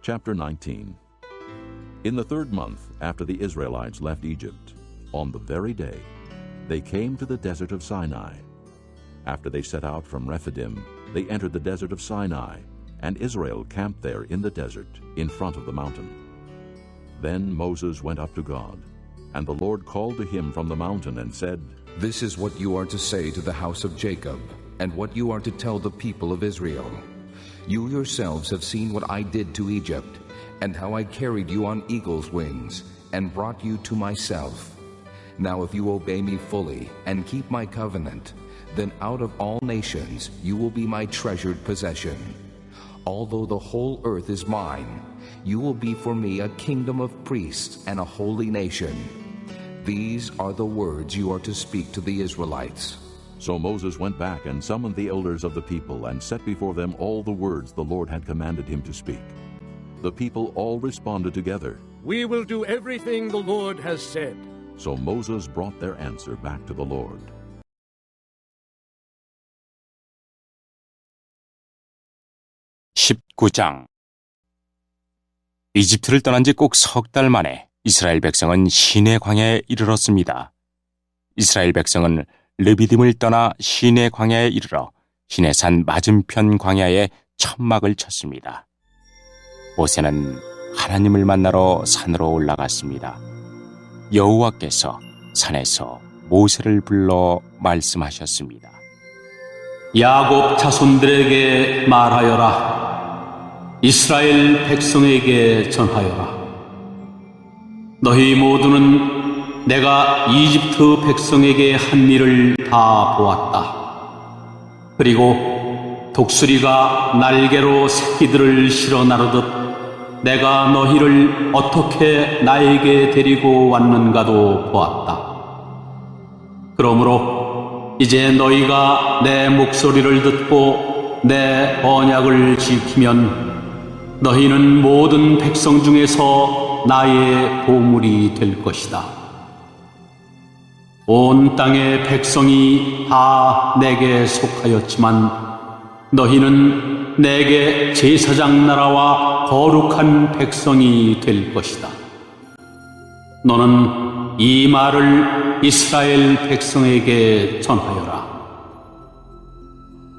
Chapter 19. In the 3rd month after the Israelites left Egypt, on the very day, they came to the desert of Sinai. After they set out from Rephidim, they entered the desert of Sinai, and Israel camped there in the desert, in front of the mountain. Then Moses went up to God, and the Lord called to him from the mountain and said, "This is what you are to say to the house of Jacob, and what you are to tell the people of Israel. You yourselves have seen what I did to Egypt, and how I carried you on eagle's wings, and brought you to myself. Now if you obey me fully, and keep my covenant, then out of all nations you will be my treasured possession. Although the whole earth is mine, you will be for me a kingdom of priests and a holy nation. These are the words you are to speak to the Israelites." So Moses went back and summoned the elders of the people and set before them all the words the Lord had commanded him to speak. The people all responded together, "We will do everything the Lord has said." So Moses brought their answer back to the Lord. (19장) 이집트를 떠난 지 꼭 석 달 만에 이스라엘 백성은 시내 광야에 이르렀습니다. 이스라엘 백성은 르비딤을 떠나 시내 광야에 이르러 시내산 맞은편 광야에 천막을 쳤습니다. 모세는 하나님을 만나러 산으로 올라갔습니다. 여호와께서 산에서 모세를 불러 말씀하셨습니다. 야곱 자손들에게 말하여라. 이스라엘 백성에게 전하여라. 너희 모두는 내가 이집트 백성에게 한 일을 다 보았다. 그리고 독수리가 날개로 새끼들을 실어 나르듯 내가 너희를 어떻게 나에게 데리고 왔는가도 보았다. 그러므로 이제 너희가 내 목소리를 듣고 내 언약을 지키면 너희는 모든 백성 중에서 나의 보물이 될 것이다. 온 땅의 백성이 다 내게 속하였지만 너희는 내게 제사장 나라와 거룩한 백성이 될 것이다. 너는 이 말을 이스라엘 백성에게 전하여라.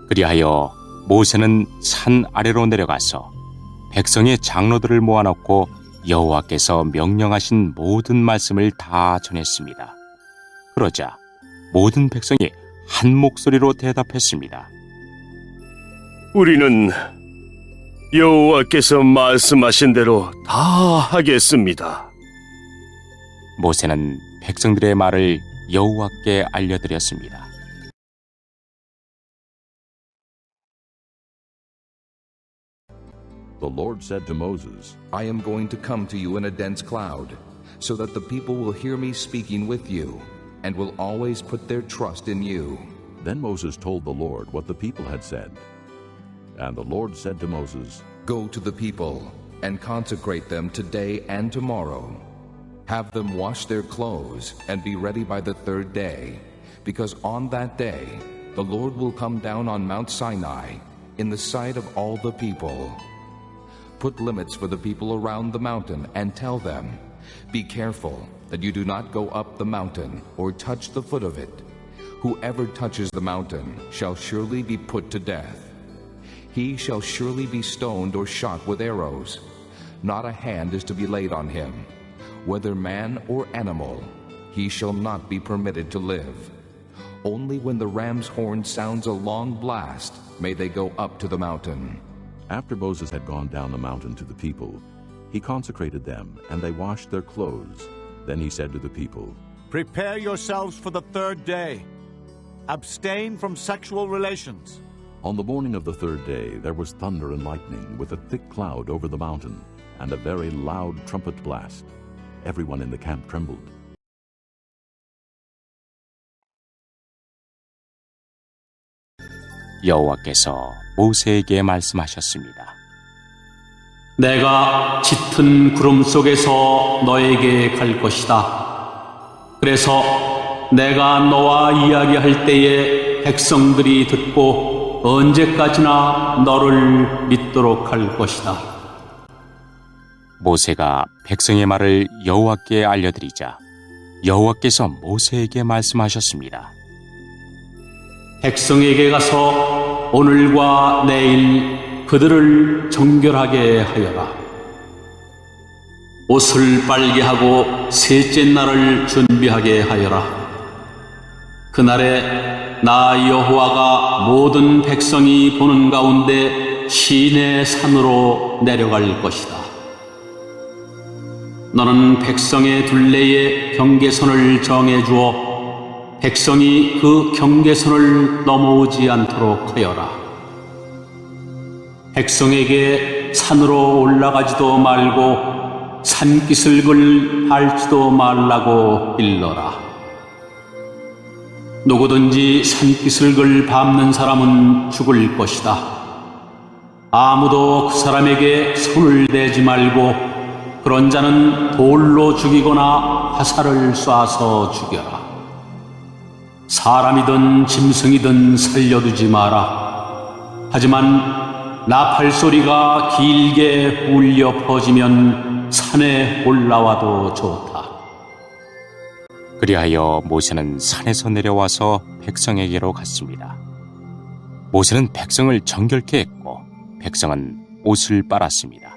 그리하여 모세는 산 아래로 내려가서 백성의 장로들을 모아놓고 여호와께서 명령하신 모든 말씀을 다 전했습니다. 그러자 모든 백성이 한 목소리로 대답했습니다. 우리는 여호와께서 말씀하신 대로 다 하겠습니다. 모세는 백성들의 말을 여호와께 알려드렸습니다. The Lord said to Moses, "I am going to come to you in a dense cloud, so that the people will hear me speaking with you, and will always put their trust in you." Then Moses told the Lord what the people had said. And the Lord said to Moses, "Go to the people, and consecrate them today and tomorrow. Have them wash their clothes, and be ready by the 3rd day, because on that day the Lord will come down on Mount Sinai, in the sight of all the people. Put limits for the people around the mountain, and tell them, be careful that you do not go up the mountain or touch the foot of it. Whoever touches the mountain shall surely be put to death. He shall surely be stoned or shot with arrows. Not a hand is to be laid on him. Whether man or animal, he shall not be permitted to live. Only when the ram's horn sounds a long blast may they go up to the mountain." After Moses had gone down the mountain to the people, he consecrated them, and they washed their clothes. Then he said to the people, "Prepare yourselves for the 3rd day. Abstain from sexual relations." On the morning of the 3rd day there was thunder and lightning, with a thick cloud over the mountain, and a very loud trumpet blast. Everyone in the camp trembled. 여호와께서 모세에게 말씀하셨습니다. 내가 짙은 구름 속에서 너에게 갈 것이다. 그래서 내가 너와 이야기할 때에 백성들이 듣고 언제까지나 너를 믿도록 할 것이다. 모세가 백성의 말을 여호와께 알려드리자 여호와께서 모세에게 말씀하셨습니다. 백성에게 가서 오늘과 내일 그들을 정결하게 하여라. 옷을 빨게 하고 셋째 날을 준비하게 하여라. 그날에 나 여호와가 모든 백성이 보는 가운데 시내 산으로 내려갈 것이다. 너는 백성의 둘레에 경계선을 정해주어 백성이 그 경계선을 넘어오지 않도록 하여라. 백성에게 산으로 올라가지도 말고 산기슭을 밟지도 말라고 일러라. 누구든지 산기슭을 밟는 사람은 죽을 것이다. 아무도 그 사람에게 손을 대지 말고 그런 자는 돌로 죽이거나 화살을 쏴서 죽여라. 사람이든 짐승이든 살려두지 마라. 하지만 나팔 소리가 길게 울려 퍼지면 산에 올라와도 좋다. 그리하여 모세는 산에서 내려와서 백성에게로 갔습니다. 모세는 백성을 정결케 했고 백성은 옷을 빨았습니다.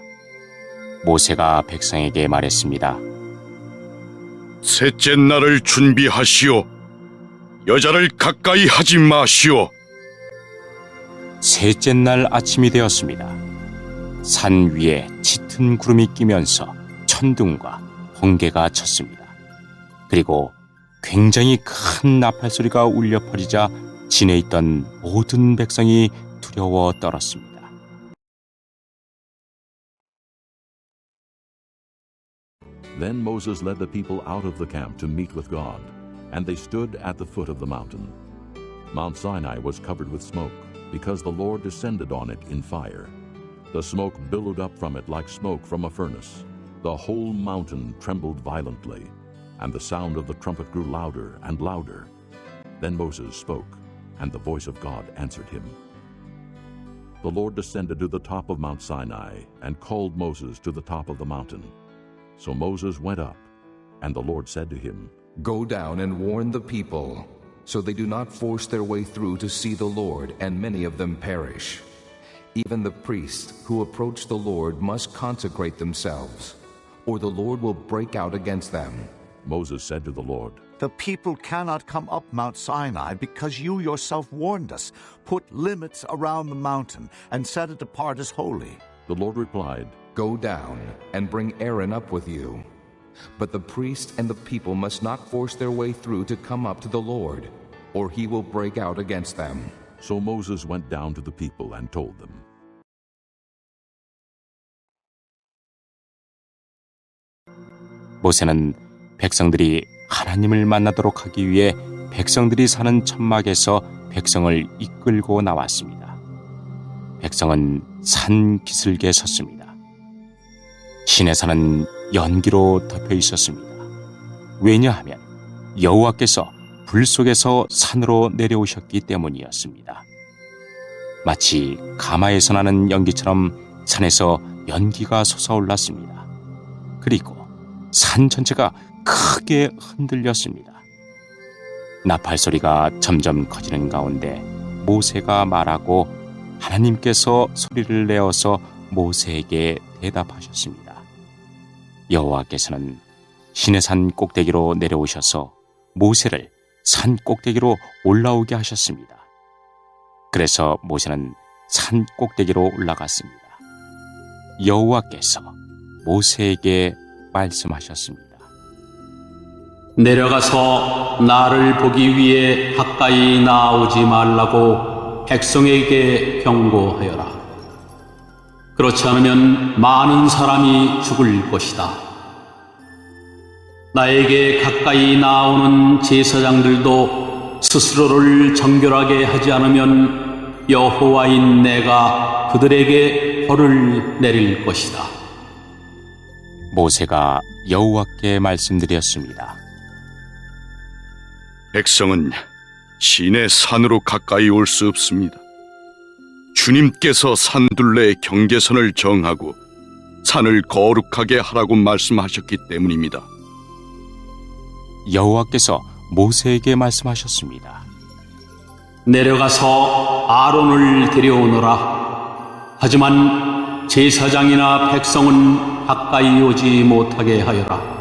모세가 백성에게 말했습니다. 셋째 날을 준비하시오. 여자를 가까이 하지 마시오. 셋째 날 아침이 되었습니다. 산 위에 짙은 구름이 끼면서 천둥과 번개가 쳤습니다. 그리고 굉장히 큰 나팔 소리가 울려 퍼지자 진에 있던 모든 백성이 두려워 떨었습니다. Then Moses led the people out of the camp to meet with God, and they stood at the foot of the mountain. Mount Sinai was covered with smoke, because the Lord descended on it in fire. The smoke billowed up from it like smoke from a furnace. The whole mountain trembled violently, and the sound of the trumpet grew louder and louder. Then Moses spoke, and the voice of God answered him. The Lord descended to the top of Mount Sinai, and called Moses to the top of the mountain. So Moses went up, and the Lord said to him, Go down and warn the people, so they do not force their way through to see the Lord, and many of them perish. Even the priests who approach the Lord must consecrate themselves, or the Lord will break out against them. Moses said to the Lord, The people cannot come up Mount Sinai because you yourself warned us. Put limits around the mountain and set it apart as holy. The Lord replied, Go down and bring Aaron up with you. But the priest and the people must not force their way through to come up to the Lord, or he will break out against them. So Moses went down to the people and told them. 모세는 백성들이 하나님을 만나도록 하기 위해 백성들이 사는 천막에서 백성을 이끌고 나왔습니다. 백성은 산 기슭에 섰습니다. 시내산은 연기로 덮여 있었습니다. 왜냐하면 여호와께서 불 속에서 산으로 내려오셨기 때문이었습니다. 마치 가마에서 나는 연기처럼 산에서 연기가 솟아올랐습니다. 그리고 산 전체가 크게 흔들렸습니다. 나팔 소리가 점점 커지는 가운데 모세가 말하고 하나님께서 소리를 내어서 모세에게 대답하셨습니다. 여호와께서는 시내산 꼭대기로 내려오셔서 모세를 산 꼭대기로 올라오게 하셨습니다. 그래서 모세는 산 꼭대기로 올라갔습니다. 여호와께서 모세에게 말씀하셨습니다. 내려가서 나를 보기 위해 가까이 나오지 말라고 백성에게 경고하여라. 그렇지 않으면 많은 사람이 죽을 것이다. 나에게 가까이 나오는 제사장들도 스스로를 정결하게 하지 않으면 여호와인 내가 그들에게 벌을 내릴 것이다. 모세가 여호와께 말씀드렸습니다. 백성은 시내 산으로 가까이 올 수 없습니다. 주님께서 산둘레의 경계선을 정하고 산을 거룩하게 하라고 말씀하셨기 때문입니다. 여호와께서 모세에게 말씀하셨습니다. 내려가서 아론을 데려오너라. 하지만 제사장이나 백성은 가까이 오지 못하게 하여라.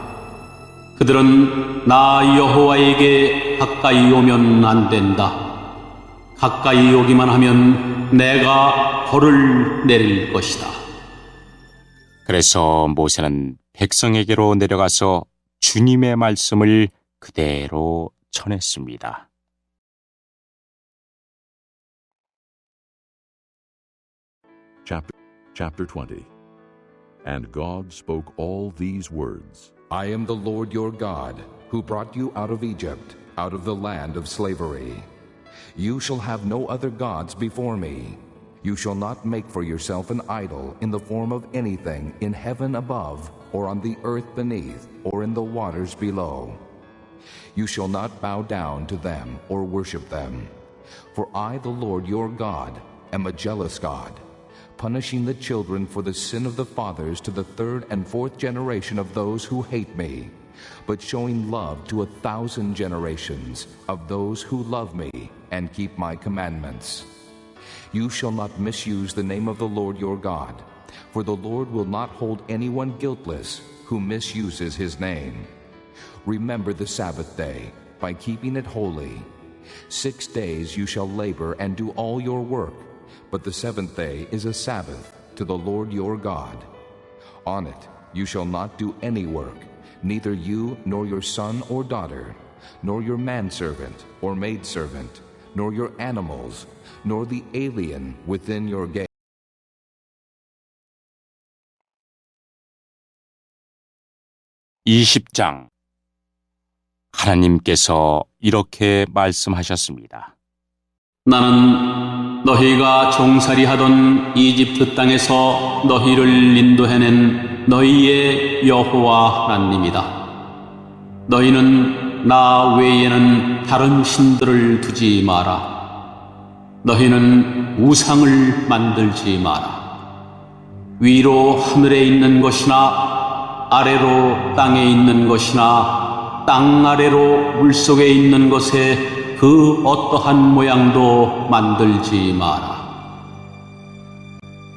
그들은 나 여호와에게 가까이 오면 안 된다. 가까이 오기만 하면 내가 벌을 내릴 것이다. 그래서 모세는 백성에게로 내려가서 주님의 말씀을 그대로 전했습니다. Chapter 20. And God spoke all these words. I am the Lord your God, who brought you out of Egypt, out of the land of slavery. You shall have no other gods before me. You shall not make for yourself an idol in the form of anything in heaven above, or on the earth beneath, or in the waters below. You shall not bow down to them or worship them. For I, the Lord your God, am a jealous God, punishing the children for the sin of the fathers to the third and fourth generation of those who hate me, but showing love to 1,000 generations of those who love me and keep my commandments. You shall not misuse the name of the Lord your God, for the Lord will not hold anyone guiltless who misuses his name. Remember the Sabbath day by keeping it holy. 6 days you shall labor and do all your work, but the seventh day is a Sabbath to the Lord your God. On it you shall not do any work, neither you nor your son or daughter, nor your manservant or maidservant, nor your animals, nor the alien within your gate. 20장. 하나님께서 이렇게 말씀하셨습니다. 나는 너희가 종살이하던 이집트 땅에서 너희를 인도해낸 너희의 여호와 하나님이다. 너희는 나 외에는 다른 신들을 두지 마라. 너희는 우상을 만들지 마라. 위로 하늘에 있는 것이나 아래로 땅에 있는 것이나 땅 아래로 물속에 있는 것에 그 어떠한 모양도 만들지 마라.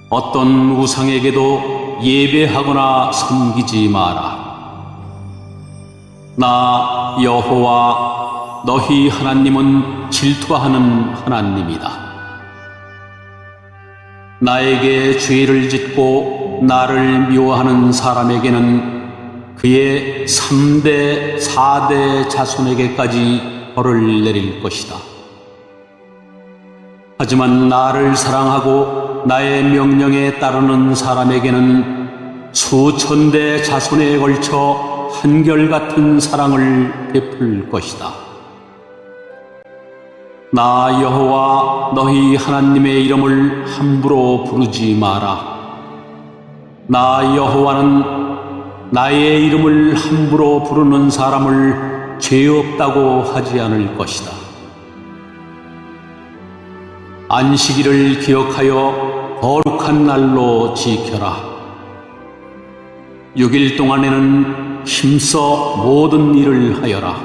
어떤 우상에게도 예배하거나 섬기지 마라. 나 여호와 너희 하나님은 질투하는 하나님이다. 나에게 죄를 짓고 나를 미워하는 사람에게는 그의 3대, 4대 자손에게까지 벌을 내릴 것이다. 하지만 나를 사랑하고 나의 명령에 따르는 사람에게는 수천 대 자손에 걸쳐 한결같은 사랑을 베풀 것이다. 나 여호와 너희 하나님의 이름을 함부로 부르지 마라. 나 여호와는 나의 이름을 함부로 부르는 사람을 죄 없다고 하지 않을 것이다. 안식일을 기억하여 거룩한 날로 지켜라. 6일 동안에는 힘써 모든 일을 하여라.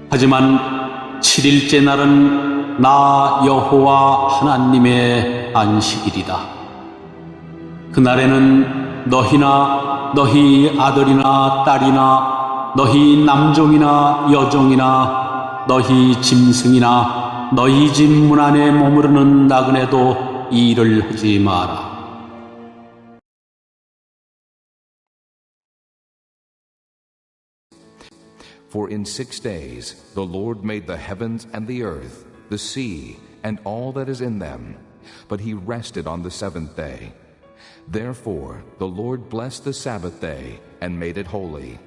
하지만 7일째 날은 나 여호와 하나님의 안식일이다. 그날에는 너희나 너희 아들이나 딸이나 너희 남종이나 여종이나 너희 짐승이나 너희 집 문 안에 머무르는 나그네도 일을 하지 마라. For in 6 days the Lord made the heavens and the earth, the sea, and all that is in them, but he rested on the seventh day. Therefore the Lord blessed the Sabbath day and made it holy.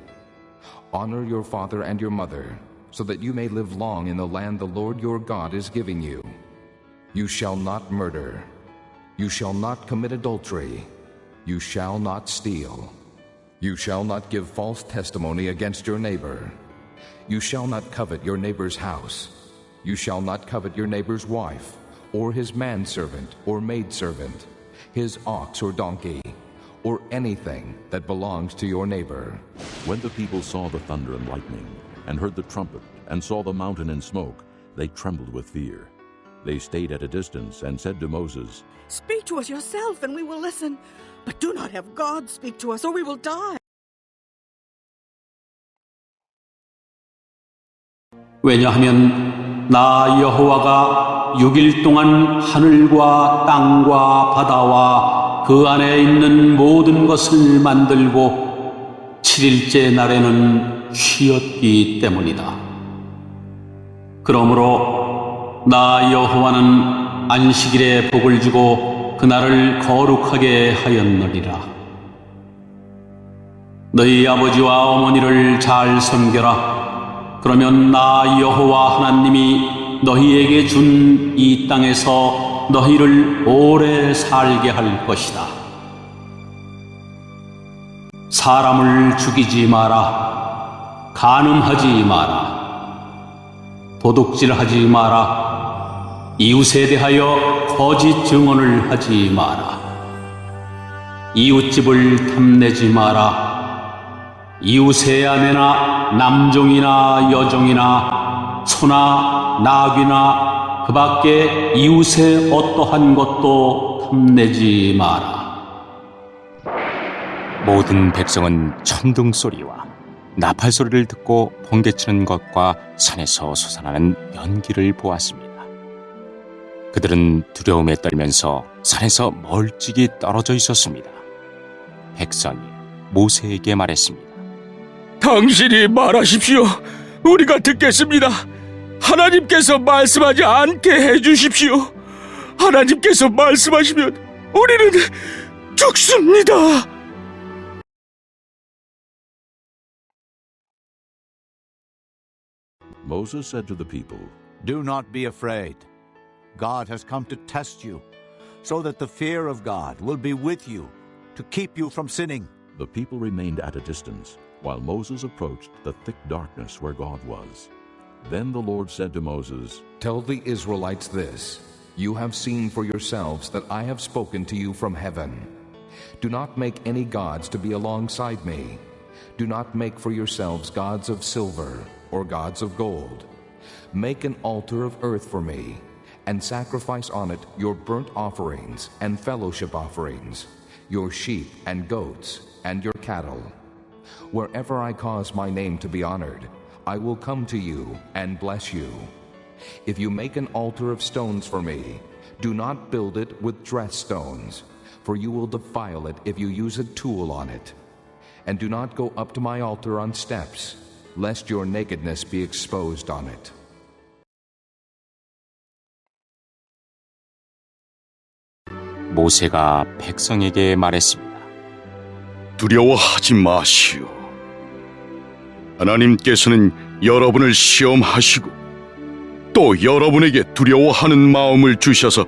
Honor your father and your mother, so that you may live long in the land the Lord your God is giving you. You shall not murder. You shall not commit adultery. You shall not steal. You shall not give false testimony against your neighbor. You shall not covet your neighbor's house. You shall not covet your neighbor's wife, or his manservant or maidservant, his ox or donkey, or anything that belongs to your neighbor. When the people saw the thunder and lightning, and heard the trumpet, and saw the mountain in smoke, they trembled with fear. They stayed at a distance and said to Moses, Speak to us yourself, and we will listen. But do not have God speak to us, or we will die. 왜냐하면 나 여호와가 6일 동안 하늘과 땅과 바다와 그 안에 있는 모든 것을 만들고 7일째 날에는 쉬었기 때문이다. 그러므로 나 여호와는 안식일에 복을 주고 그날을 거룩하게 하였느니라. 너희 아버지와 어머니를 잘 섬겨라. 그러면 나 여호와 하나님이 너희에게 준 이 땅에서 너희를 오래 살게 할 것이다. 사람을 죽이지 마라. 간음하지 마라. 도둑질하지 마라. 이웃에 대하여 거짓 증언을 하지 마라. 이웃집을 탐내지 마라. 이웃의 아내나 남종이나 여종이나 소나 나귀나 그 밖에 이웃의 어떠한 것도 탐내지 마라. 모든 백성은 천둥 소리와 나팔 소리를 듣고 번개치는 것과 산에서 솟아나는 연기를 보았습니다. 그들은 두려움에 떨면서 산에서 멀찍이 떨어져 있었습니다. 백성이 모세에게 말했습니다. 당신이 말하십시오. 우리가 듣겠습니다. 하나님께서 말씀하지 않게 해주십시오. 하나님께서 말씀하시면 우리는 죽습니다. Moses said to the people, Do not be afraid. God has come to test you, so that the fear of God will be with you, to keep you from sinning. The people remained at a distance, while Moses approached the thick darkness where God was. Then the Lord said to Moses, Tell the Israelites this, you have seen for yourselves that I have spoken to you from heaven. Do not make any gods to be alongside me. Do not make for yourselves gods of silver or gods of gold. Make an altar of earth for me, and sacrifice on it your burnt offerings and fellowship offerings, your sheep and goats and your cattle. Wherever I cause my name to be honored, I will come to you and bless you. If you make an altar of stones for me, do not build it with dressed stones, for you will defile it if you use a tool on it. And do not go up to my altar on steps, lest your nakedness be exposed on it. 모세가 백성에게 말했습니다. 두려워하지 마시오. 하나님께서는 여러분을 시험하시고 또 여러분에게 두려워하는 마음을 주셔서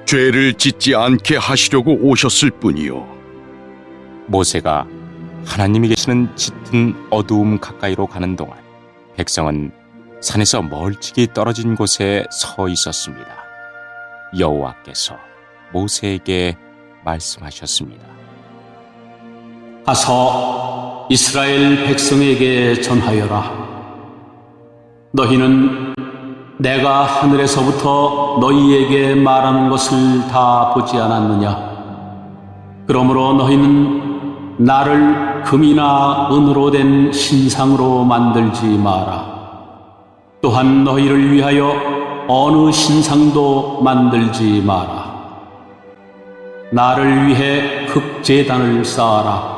죄를 짓지 않게 하시려고 오셨을 뿐이요. 모세가 하나님이 계시는 짙은 어두움 가까이로 가는 동안 백성은 산에서 멀찍이 떨어진 곳에 서 있었습니다. 여호와께서 모세에게 말씀하셨습니다. 가서 이스라엘 백성에게 전하여라. 너희는 내가 하늘에서부터 너희에게 말하는 것을 다 보지 않았느냐? 그러므로 너희는 나를 금이나 은으로 된 신상으로 만들지 마라. 또한 너희를 위하여 어느 신상도 만들지 마라. 나를 위해 흙제단을 쌓아라.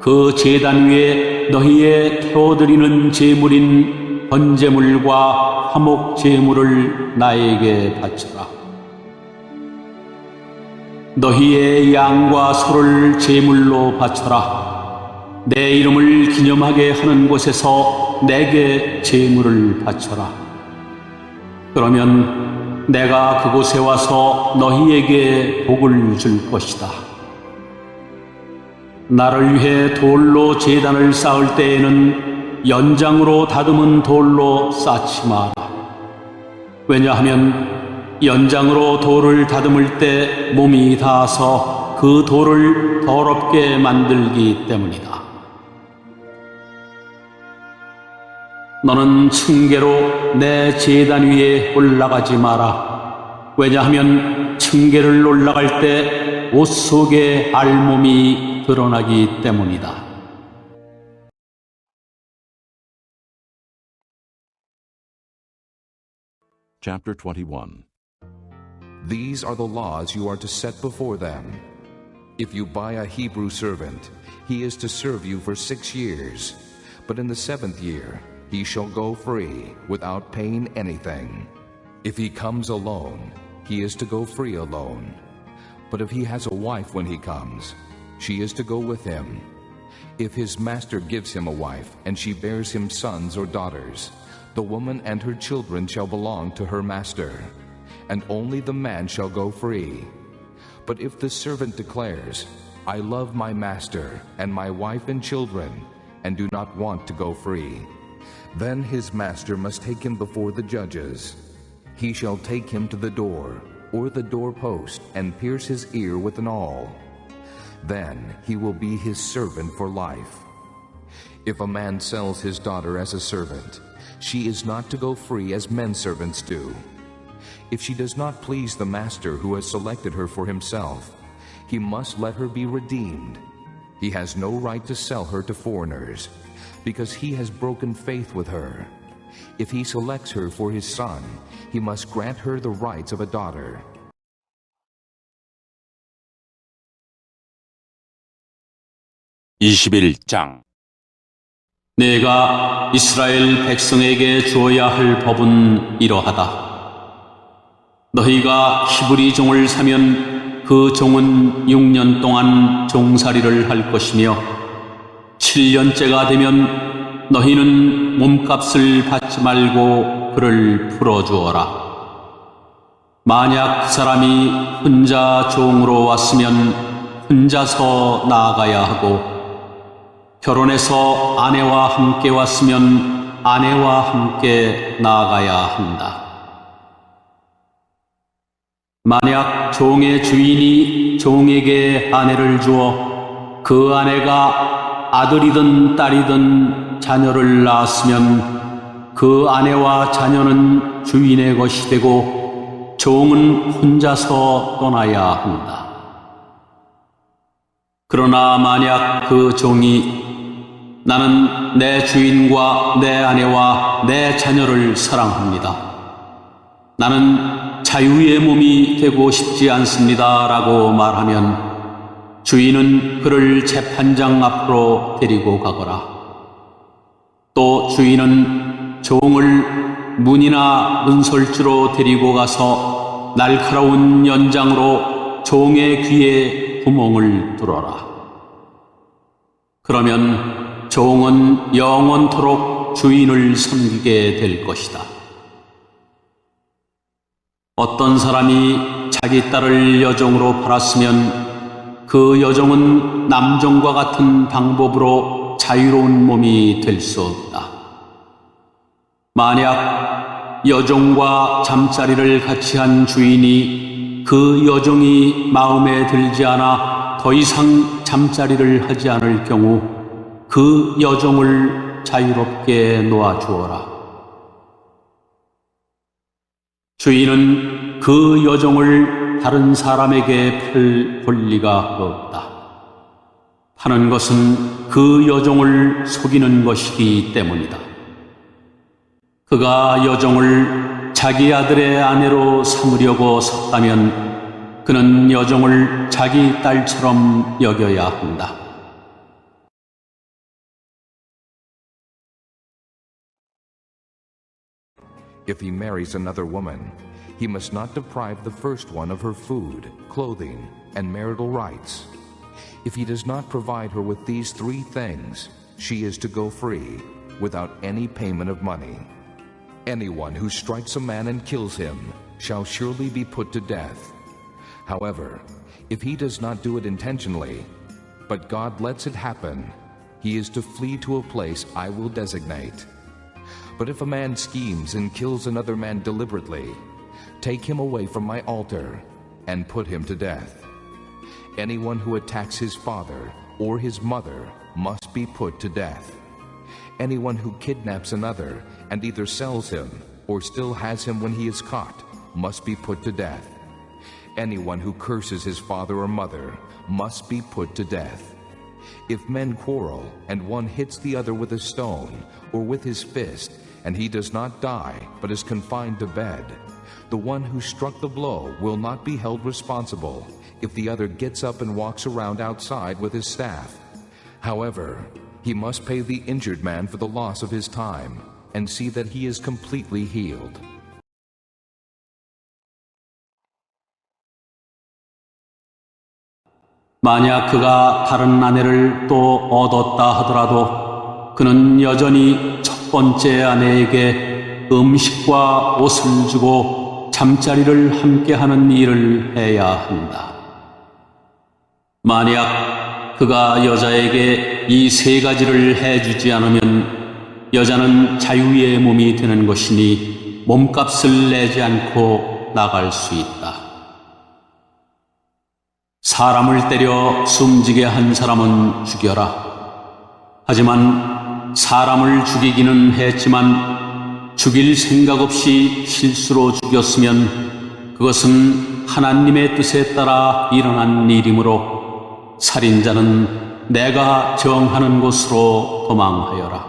그 제단 위에 너희의 태워드리는 제물인 번제물과 화목제물을 나에게 바쳐라. 너희의 양과 소를 제물로 바쳐라. 내 이름을 기념하게 하는 곳에서 내게 제물을 바쳐라. 그러면 내가 그곳에 와서 너희에게 복을 줄 것이다. 나를 위해 돌로 제단을 쌓을 때에는 연장으로 다듬은 돌로 쌓지 마라. 왜냐하면 연장으로 돌을 다듬을 때 몸이 닿아서 그 돌을 더럽게 만들기 때문이다. 너는 층계로 내 제단 위에 올라가지 마라. 왜냐하면 층계를 올라갈 때 옷 속에 알몸이 드러나기 때문이다. Chapter 21. These are the laws you are to set before them. If you buy a Hebrew servant, he is to serve you for 6 years. But in the 7th year, he shall go free, without paying anything. If he comes alone, he is to go free alone. But if he has a wife when he comes, she is to go with him. If his master gives him a wife, and she bears him sons or daughters, the woman and her children shall belong to her master, and only the man shall go free. But if the servant declares, I love my master and my wife and children, and do not want to go free, then his master must take him before the judges. He shall take him to the door, or the doorpost, and pierce his ear with an awl. Then he will be his servant for life. If a man sells his daughter as a servant, she is not to go free as men servants do. If she does not please the master who has selected her for himself, he must let her be redeemed. He has no right to sell her to foreigners, because he has broken faith with her. If he selects her for his son, he must grant her the rights of a daughter. (21장) 내가 이스라엘 백성에게 주어야 할 법은 이러하다. 너희가 히브리 종을 사면 그 종은 6년 동안 종살이를 할 것이며 7년째가 되면 너희는 몸값을 받지 말고 그를 풀어주어라. 만약 그 사람이 혼자 종으로 왔으면 혼자서 나아가야 하고 결혼해서 아내와 함께 왔으면 아내와 함께 나아가야 한다. 만약 종의 주인이 종에게 아내를 주어 그 아내가 아들이든 딸이든 자녀를 낳았으면 그 아내와 자녀는 주인의 것이 되고 종은 혼자서 떠나야 한다. 그러나 만약 그 종이 나는 내 주인과 내 아내와 내 자녀를 사랑합니다. 나는 자유의 몸이 되고 싶지 않습니다. 라고 말하면 주인은 그를 재판장 앞으로 데리고 가거라. 또 주인은 종을 문이나 문설주로 데리고 가서 날카로운 연장으로 종의 귀에 구멍을 뚫어라. 그러면 종은 영원토록 주인을 섬기게 될 것이다. 어떤 사람이 자기 딸을 여종으로 팔았으면 그 여종은 남종과 같은 방법으로 자유로운 몸이 될 수 없다. 만약 여종과 잠자리를 같이 한 주인이 그 여종이 마음에 들지 않아 더 이상 잠자리를 하지 않을 경우 그 여종을 자유롭게 놓아주어라. 주인은 그 여종을 다른 사람에게 팔 권리가 없다. 파는 것은 그 여종을 속이는 것이기 때문이다. 그가 여종을 자기 아들의 아내로 삼으려고 섰다면 그는 여종을 자기 딸처럼 여겨야 한다. If he marries another woman, he must not deprive the first one of her food, clothing, and marital rights. If he does not provide her with these 3 things, she is to go free, without any payment of money. Anyone who strikes a man and kills him shall surely be put to death. However, if he does not do it intentionally, but God lets it happen, he is to flee to a place I will designate. But if a man schemes and kills another man deliberately, take him away from my altar and put him to death. Anyone who attacks his father or his mother must be put to death. Anyone who kidnaps another and either sells him or still has him when he is caught must be put to death. Anyone who curses his father or mother must be put to death. If men quarrel and one hits the other with a stone or with his fist, and he does not die but is confined to bed, the one who struck the blow will not be held responsible if the other gets up and walks around outside with his staff. However, he must pay the injured man for the loss of his time and see that he is completely healed. 만약 그가 다른 아내를 또 얻었다 하더라도 그는 여전히 첫 번째 아내에게 음식과 옷을 주고 잠자리를 함께 하는 일을 해야 한다. 만약 그가 여자에게 이 세 가지를 해주지 않으면 여자는 자유의 몸이 되는 것이니 몸값을 내지 않고 나갈 수 있다. 사람을 때려 숨지게 한 사람은 죽여라. 하지만 사람을 죽이기는 했지만 죽일 생각 없이 실수로 죽였으면 그것은 하나님의 뜻에 따라 일어난 일이므로 살인자는 내가 정하는 곳으로 도망하여라.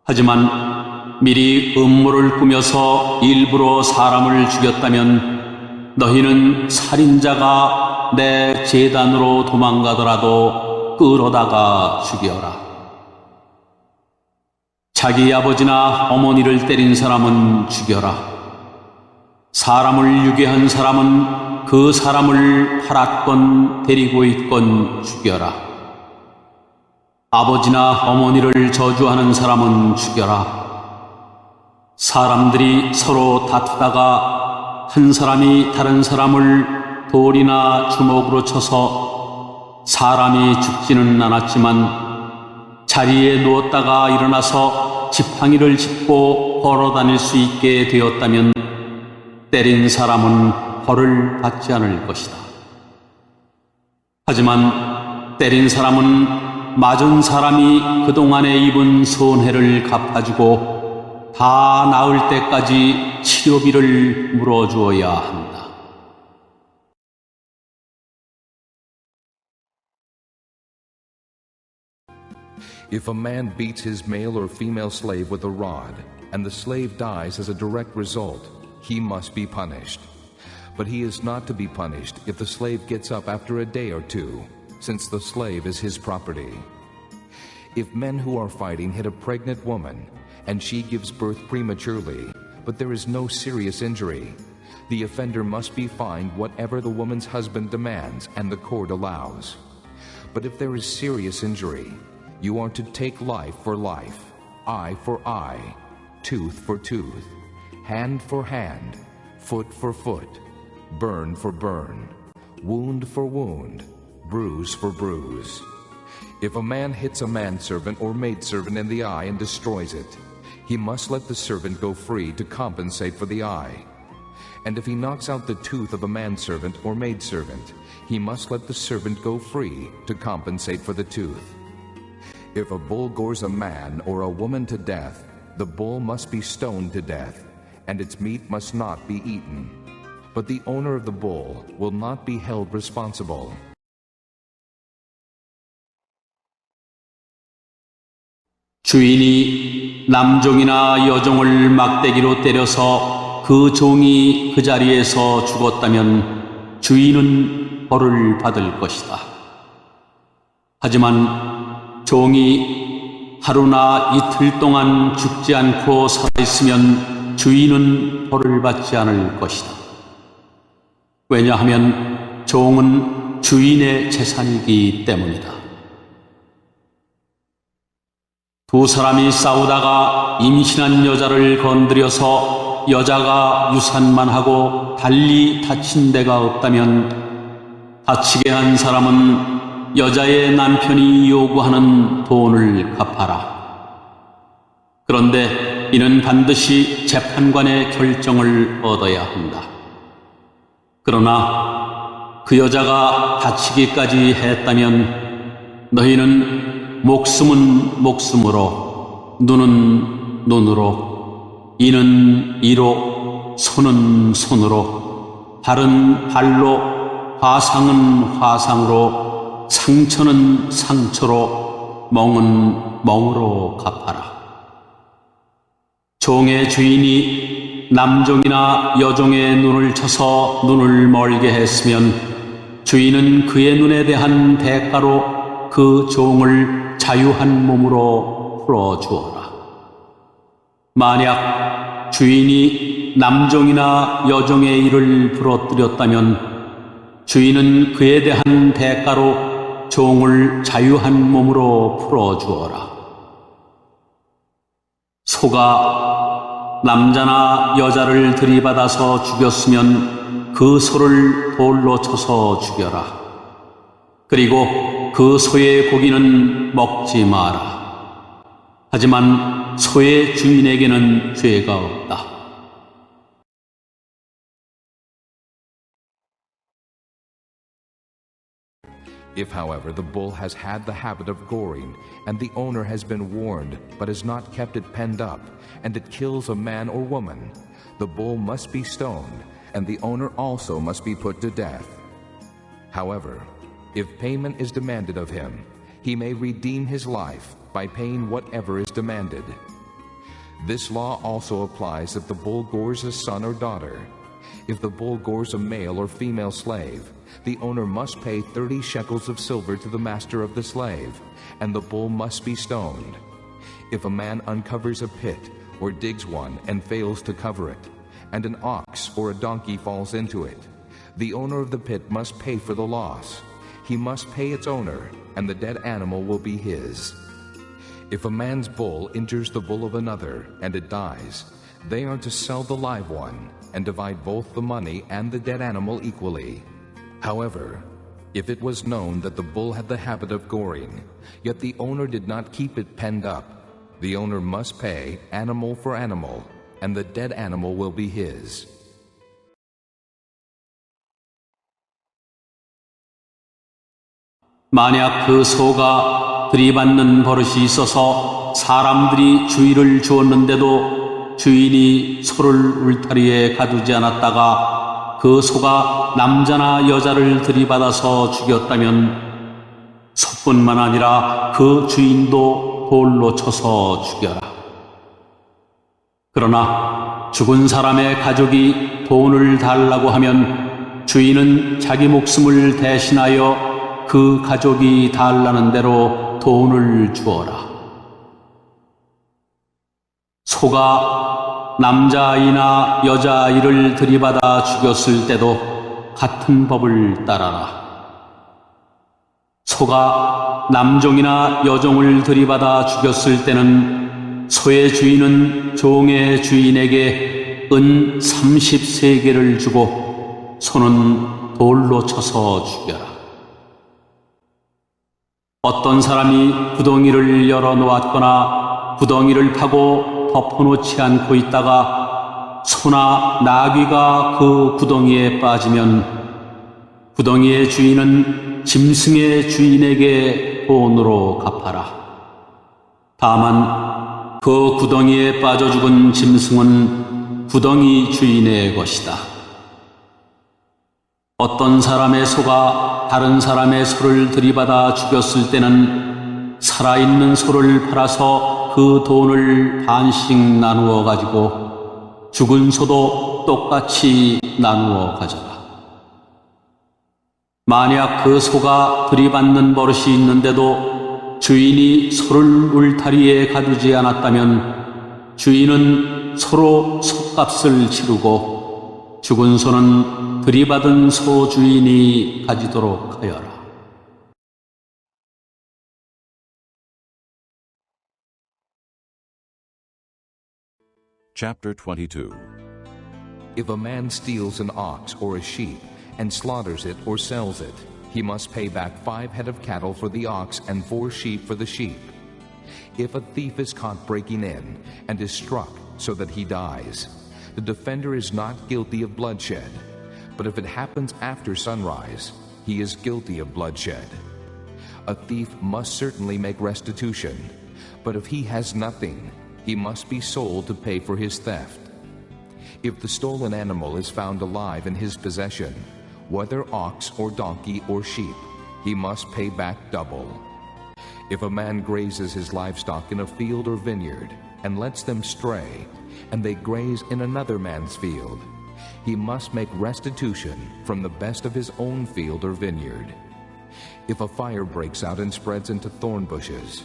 하지만 미리 음모를 꾸며서 일부러 사람을 죽였다면 너희는 살인자가 내 제단으로 도망가더라도 끌어다가 죽여라. 자기 아버지나 어머니를 때린 사람은 죽여라. 사람을 유괴한 사람은 그 사람을 팔았건 데리고 있건 죽여라. 아버지나 어머니를 저주하는 사람은 죽여라. 사람들이 서로 다투다가 한 사람이 다른 사람을 돌이나 주먹으로 쳐서 사람이 죽지는 않았지만 자리에 누웠다가 일어나서 지팡이를 짚고 걸어다닐 수 있게 되었다면 때린 사람은 벌을 받지 않을 것이다. 하지만 때린 사람은 맞은 사람이 그동안에 입은 손해를 갚아주고 다 나을 때까지 치료비를 물어주어야 한다. If a man beats his male or female slave with a rod, and the slave dies as a direct result, he must be punished. But he is not to be punished if the slave gets up after a day or two, since the slave is his property. If men who are fighting hit a pregnant woman, and she gives birth prematurely, but there is no serious injury, the offender must be fined whatever the woman's husband demands and the court allows. But if there is serious injury, you are to take life for life, eye for eye, tooth for tooth, hand for hand, foot for foot, burn for burn, wound for wound, bruise for bruise. If a man hits a manservant or maidservant in the eye and destroys it, he must let the servant go free to compensate for the eye. And if he knocks out the tooth of a manservant or maidservant, he must let the servant go free to compensate for the tooth. If a bull gores a man or a woman to death, the bull must be stoned to death, and its meat must not be eaten. But the owner of the bull will not be held responsible. 주인이 남종이나 여종을 막대기로 때려서 그 종이 그 자리에서 죽었다면 주인은 벌을 받을 것이다. 하지만 종이 하루나 이틀 동안 죽지 않고 살아있으면 주인은 벌을 받지 않을 것이다. 왜냐하면 종은 주인의 재산이기 때문이다. 두 사람이 싸우다가 임신한 여자를 건드려서 여자가 유산만 하고 달리 다친 데가 없다면 다치게 한 사람은 여자의 남편이 요구하는 돈을 갚아라. 그런데 이는 반드시 재판관의 결정을 얻어야 한다. 그러나 그 여자가 다치기까지 했다면 너희는 목숨은 목숨으로, 눈은 눈으로, 이는 이로, 손은 손으로, 발은 발로, 화상은 화상으로, 상처는 상처로, 멍은 멍으로 갚아라. 종의 주인이 남종이나 여종의 눈을 쳐서 눈을 멀게 했으면 주인은 그의 눈에 대한 대가로 그 종을 자유한 몸으로 풀어주어라. 만약 주인이 남종이나 여종의 일을 부러뜨렸다면 주인은 그에 대한 대가로 종을 자유한 몸으로 풀어주어라. 소가 남자나 여자를 들이받아서 죽였으면 그 소를 돌로 쳐서 죽여라. 그리고 그 소의 고기는 먹지 마라. 하지만 소의 주인에게는 죄가 없다. If, however, the bull has had the habit of goring, and the owner has been warned, but has not kept it penned up, and it kills a man or woman, the bull must be stoned, and the owner also must be put to death. However, if payment is demanded of him, he may redeem his life by paying whatever is demanded. This law also applies if the bull gores a son or daughter. If the bull gores a male or female slave, the owner must pay 30 shekels of silver to the master of the slave, and the bull must be stoned. If a man uncovers a pit or digs one and fails to cover it, and an ox or a donkey falls into it, the owner of the pit must pay for the loss. He must pay its owner, and the dead animal will be his. If a man's bull injures the bull of another, and it dies, they are to sell the live one, and divide both the money and the dead animal equally. However, if it was known that the bull had the habit of goring, yet the owner did not keep it penned up, the owner must pay animal for animal, and the dead animal will be his. 만약 그 소가 들이받는 버릇이 있어서 사람들이 주의를 주었는데도 주인이 소를 울타리에 가두지 않았다가 그 소가 남자나 여자를 들이받아서 죽였다면 소뿐만 아니라 그 주인도 돌로 쳐서 죽여라. 그러나 죽은 사람의 가족이 돈을 달라고 하면 주인은 자기 목숨을 대신하여 그 가족이 달라는 대로 돈을 주어라. 소가 남자아이나 여자아이를 들이받아 죽였을 때도 같은 법을 따라라. 소가 남종이나 여종을 들이받아 죽였을 때는 소의 주인은 종의 주인에게 은 30세겔을 주고 소는 돌로 쳐서 죽여라. 어떤 사람이 구덩이를 열어놓았거나 구덩이를 파고 덮어놓지 않고 있다가 소나 나귀가 그 구덩이에 빠지면 구덩이의 주인은 짐승의 주인에게 돈으로 갚아라. 다만 그 구덩이에 빠져 죽은 짐승은 구덩이 주인의 것이다. 어떤 사람의 소가 다른 사람의 소를 들이받아 죽였을 때는 살아있는 소를 팔아서 그 돈을 반씩 나누어 가지고 죽은 소도 똑같이 나누어 가져라. 만약 그 소가 들이받는 버릇이 있는데도 주인이 소를 울타리에 가두지 않았다면 주인은 소로 솥값을 치르고 죽은 소는 들이받은 소 주인이 가지도록 하여라. Chapter 22. If a man steals an ox or a sheep and slaughters it or sells it, he must pay back 5 head of cattle for the ox and 4 sheep for the sheep. If a thief is caught breaking in and is struck so that he dies, the defender is not guilty of bloodshed, But if it happens after sunrise, he is guilty of bloodshed. A thief must certainly make restitution, but if he has nothing, he must be sold to pay for his theft. If the stolen animal is found alive in his possession, whether ox or donkey or sheep, he must pay back double. If a man grazes his livestock in a field or vineyard and lets them stray, and they graze in another man's field, he must make restitution from the best of his own field or vineyard. If a fire breaks out and spreads into thorn bushes,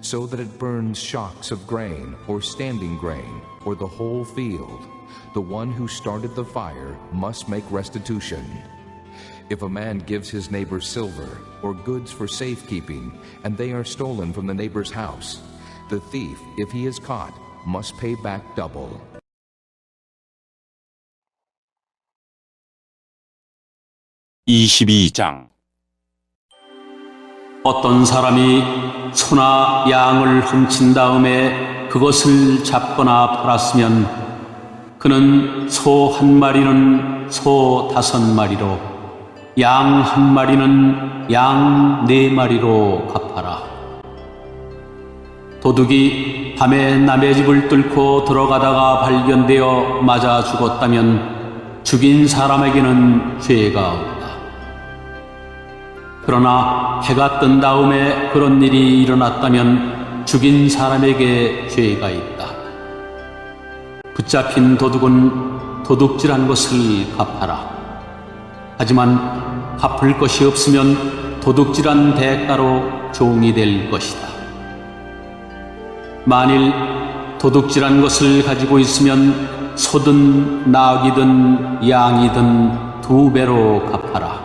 so that it burns shocks of grain or standing grain or the whole field, the one who started the fire must make restitution. If a man gives his neighbor silver or goods for safekeeping, and they are stolen from the neighbor's house, the thief, if he is caught, must pay back double. (22장) 어떤 사람이 소나 양을 훔친 다음에 그것을 잡거나 팔았으면 그는 소 1마리는 소 5마리로, 양 1마리는 양 4마리로 갚아라. 도둑이 밤에 남의 집을 뚫고 들어가다가 발견되어 맞아 죽었다면 죽인 사람에게는 죄가 없다. 그러나 해가 뜬 다음에 그런 일이 일어났다면 죽인 사람에게 죄가 있다. 붙잡힌 도둑은 도둑질한 것을 갚아라. 하지만 갚을 것이 없으면 도둑질한 대가로 종이 될 것이다. 만일 도둑질한 것을 가지고 있으면 소든 낙이든 양이든 2배로 갚아라.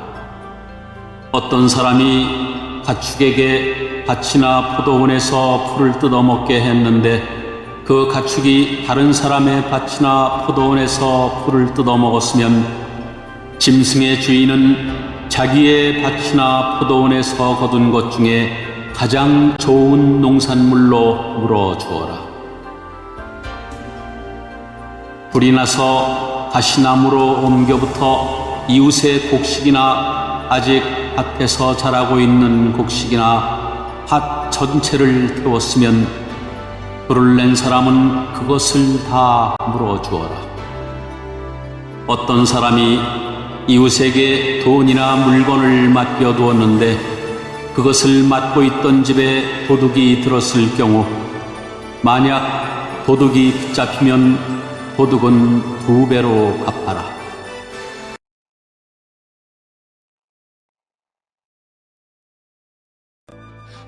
어떤 사람이 가축에게 밭이나 포도원에서 풀을 뜯어먹게 했는데 그 가축이 다른 사람의 밭이나 포도원에서 풀을 뜯어먹었으면 짐승의 주인은 자기의 밭이나 포도원에서 거둔 것 중에 가장 좋은 농산물로 물어주어라. 불이 나서 가시나무로 옮겨부터 이웃의 곡식이나 아직 밭에서 자라고 있는 곡식이나 밭 전체를 태웠으면 불을 낸 사람은 그것을 다 물어주어라. 어떤 사람이 이웃에게 돈이나 물건을 맡겨두었는데 그것을 맡고 있던 집에 도둑이 들었을 경우, 만약 도둑이 붙잡히면 도둑은 2배로 갚아라.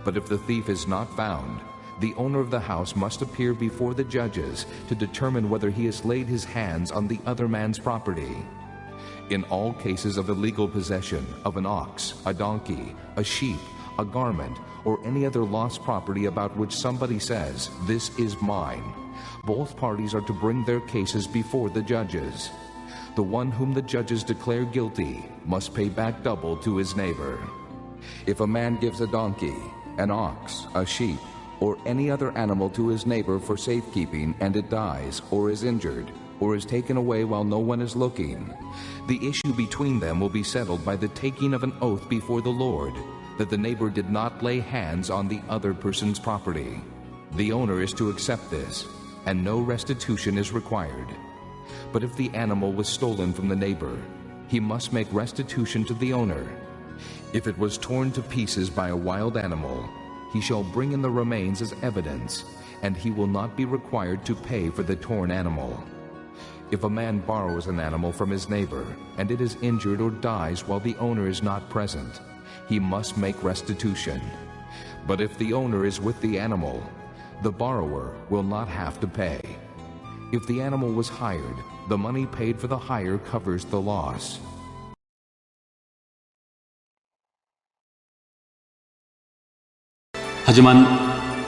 But if the thief is not found, the owner of the house must appear before the judges to determine whether he has laid his hands on the other man's property. In all cases of illegal possession of an ox, a donkey, a sheep, a garment, or any other lost property about which somebody says, "This is mine," both parties are to bring their cases before the judges. The one whom the judges declare guilty must pay back double to his neighbor. If a man gives a donkey, an ox, a sheep, or any other animal to his neighbor for safekeeping, and it dies, or is injured, or is taken away while no one is looking, the issue between them will be settled by the taking of an oath before the Lord that the neighbor did not lay hands on the other person's property. The owner is to accept this, and no restitution is required. But if the animal was stolen from the neighbor, he must make restitution to the owner. If it was torn to pieces by a wild animal, he shall bring in the remains as evidence, and he will not be required to pay for the torn animal. If a man borrows an animal from his neighbor, and it is injured or dies while the owner is not present, he must make restitution. But if the owner is with the animal, the borrower will not have to pay. If the animal was hired, the money paid for the hire covers the loss. 하지만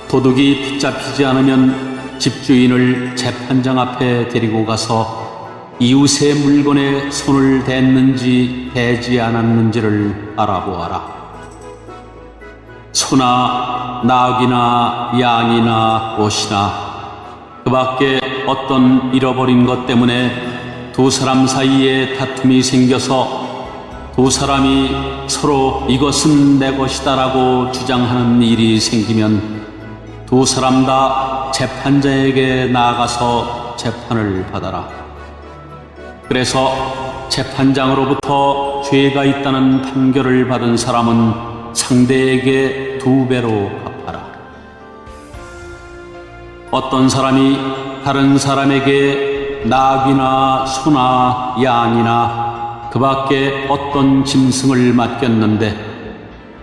도둑이 붙잡히지 않으면 집주인을 재판장 앞에 데리고 가서 이웃의 물건에 손을 댔는지 대지 않았는지를 알아보아라. 소나 낙이나 양이나 옷이나 그 밖에 어떤 잃어버린 것 때문에 두 사람 사이에 다툼이 생겨서 두 사람이 서로 이것은 내 것이다라고 주장하는 일이 생기면 두 사람 다 재판자에게 나아가서 재판을 받아라. 그래서 재판장으로부터 죄가 있다는 판결을 받은 사람은 상대에게 2배로 갚아라. 어떤 사람이 다른 사람에게 낙이나 소나 양이나 그 밖에 어떤 짐승을 맡겼는데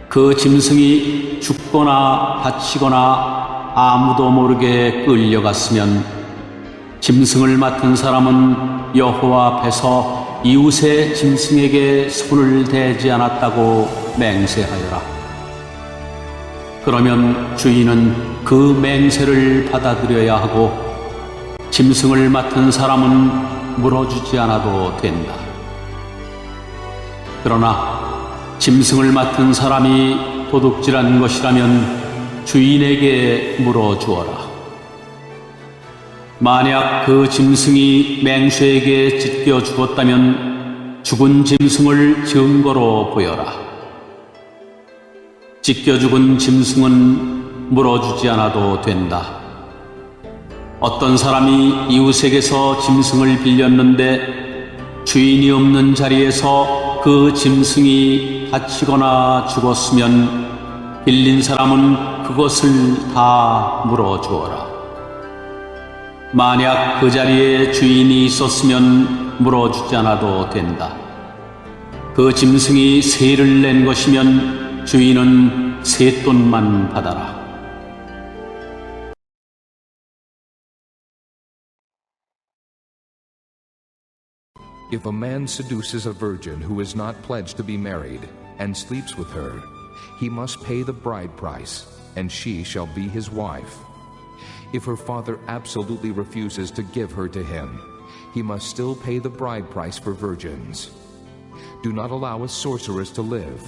그 짐승이 죽거나 다치거나 아무도 모르게 끌려갔으면 짐승을 맡은 사람은 여호와 앞에서 이웃의 짐승에게 손을 대지 않았다고 맹세하여라. 그러면 주인은 그 맹세를 받아들여야 하고 짐승을 맡은 사람은 물어주지 않아도 된다. 그러나 짐승을 맡은 사람이 도둑질한 것이라면 주인에게 물어주어라. 만약 그 짐승이 맹수에게 찢겨 죽었다면 죽은 짐승을 증거로 보여라. 찢겨 죽은 짐승은 물어주지 않아도 된다. 어떤 사람이 이웃에게서 짐승을 빌렸는데 주인이 없는 자리에서 그 짐승이 다치거나 죽었으면 빌린 사람은 그것을 다 물어주어라. 만약 그 자리에 주인이 있었으면 물어주지 않아도 된다. 그 짐승이 세를 낸 것이면 주인은 쇳돈만 받아라. If a man seduces a virgin who is not pledged to be married and sleeps with her, he must pay the bride price, and she shall be his wife. If her father absolutely refuses to give her to him, he must still pay the bride price for virgins. Do not allow a sorceress to live.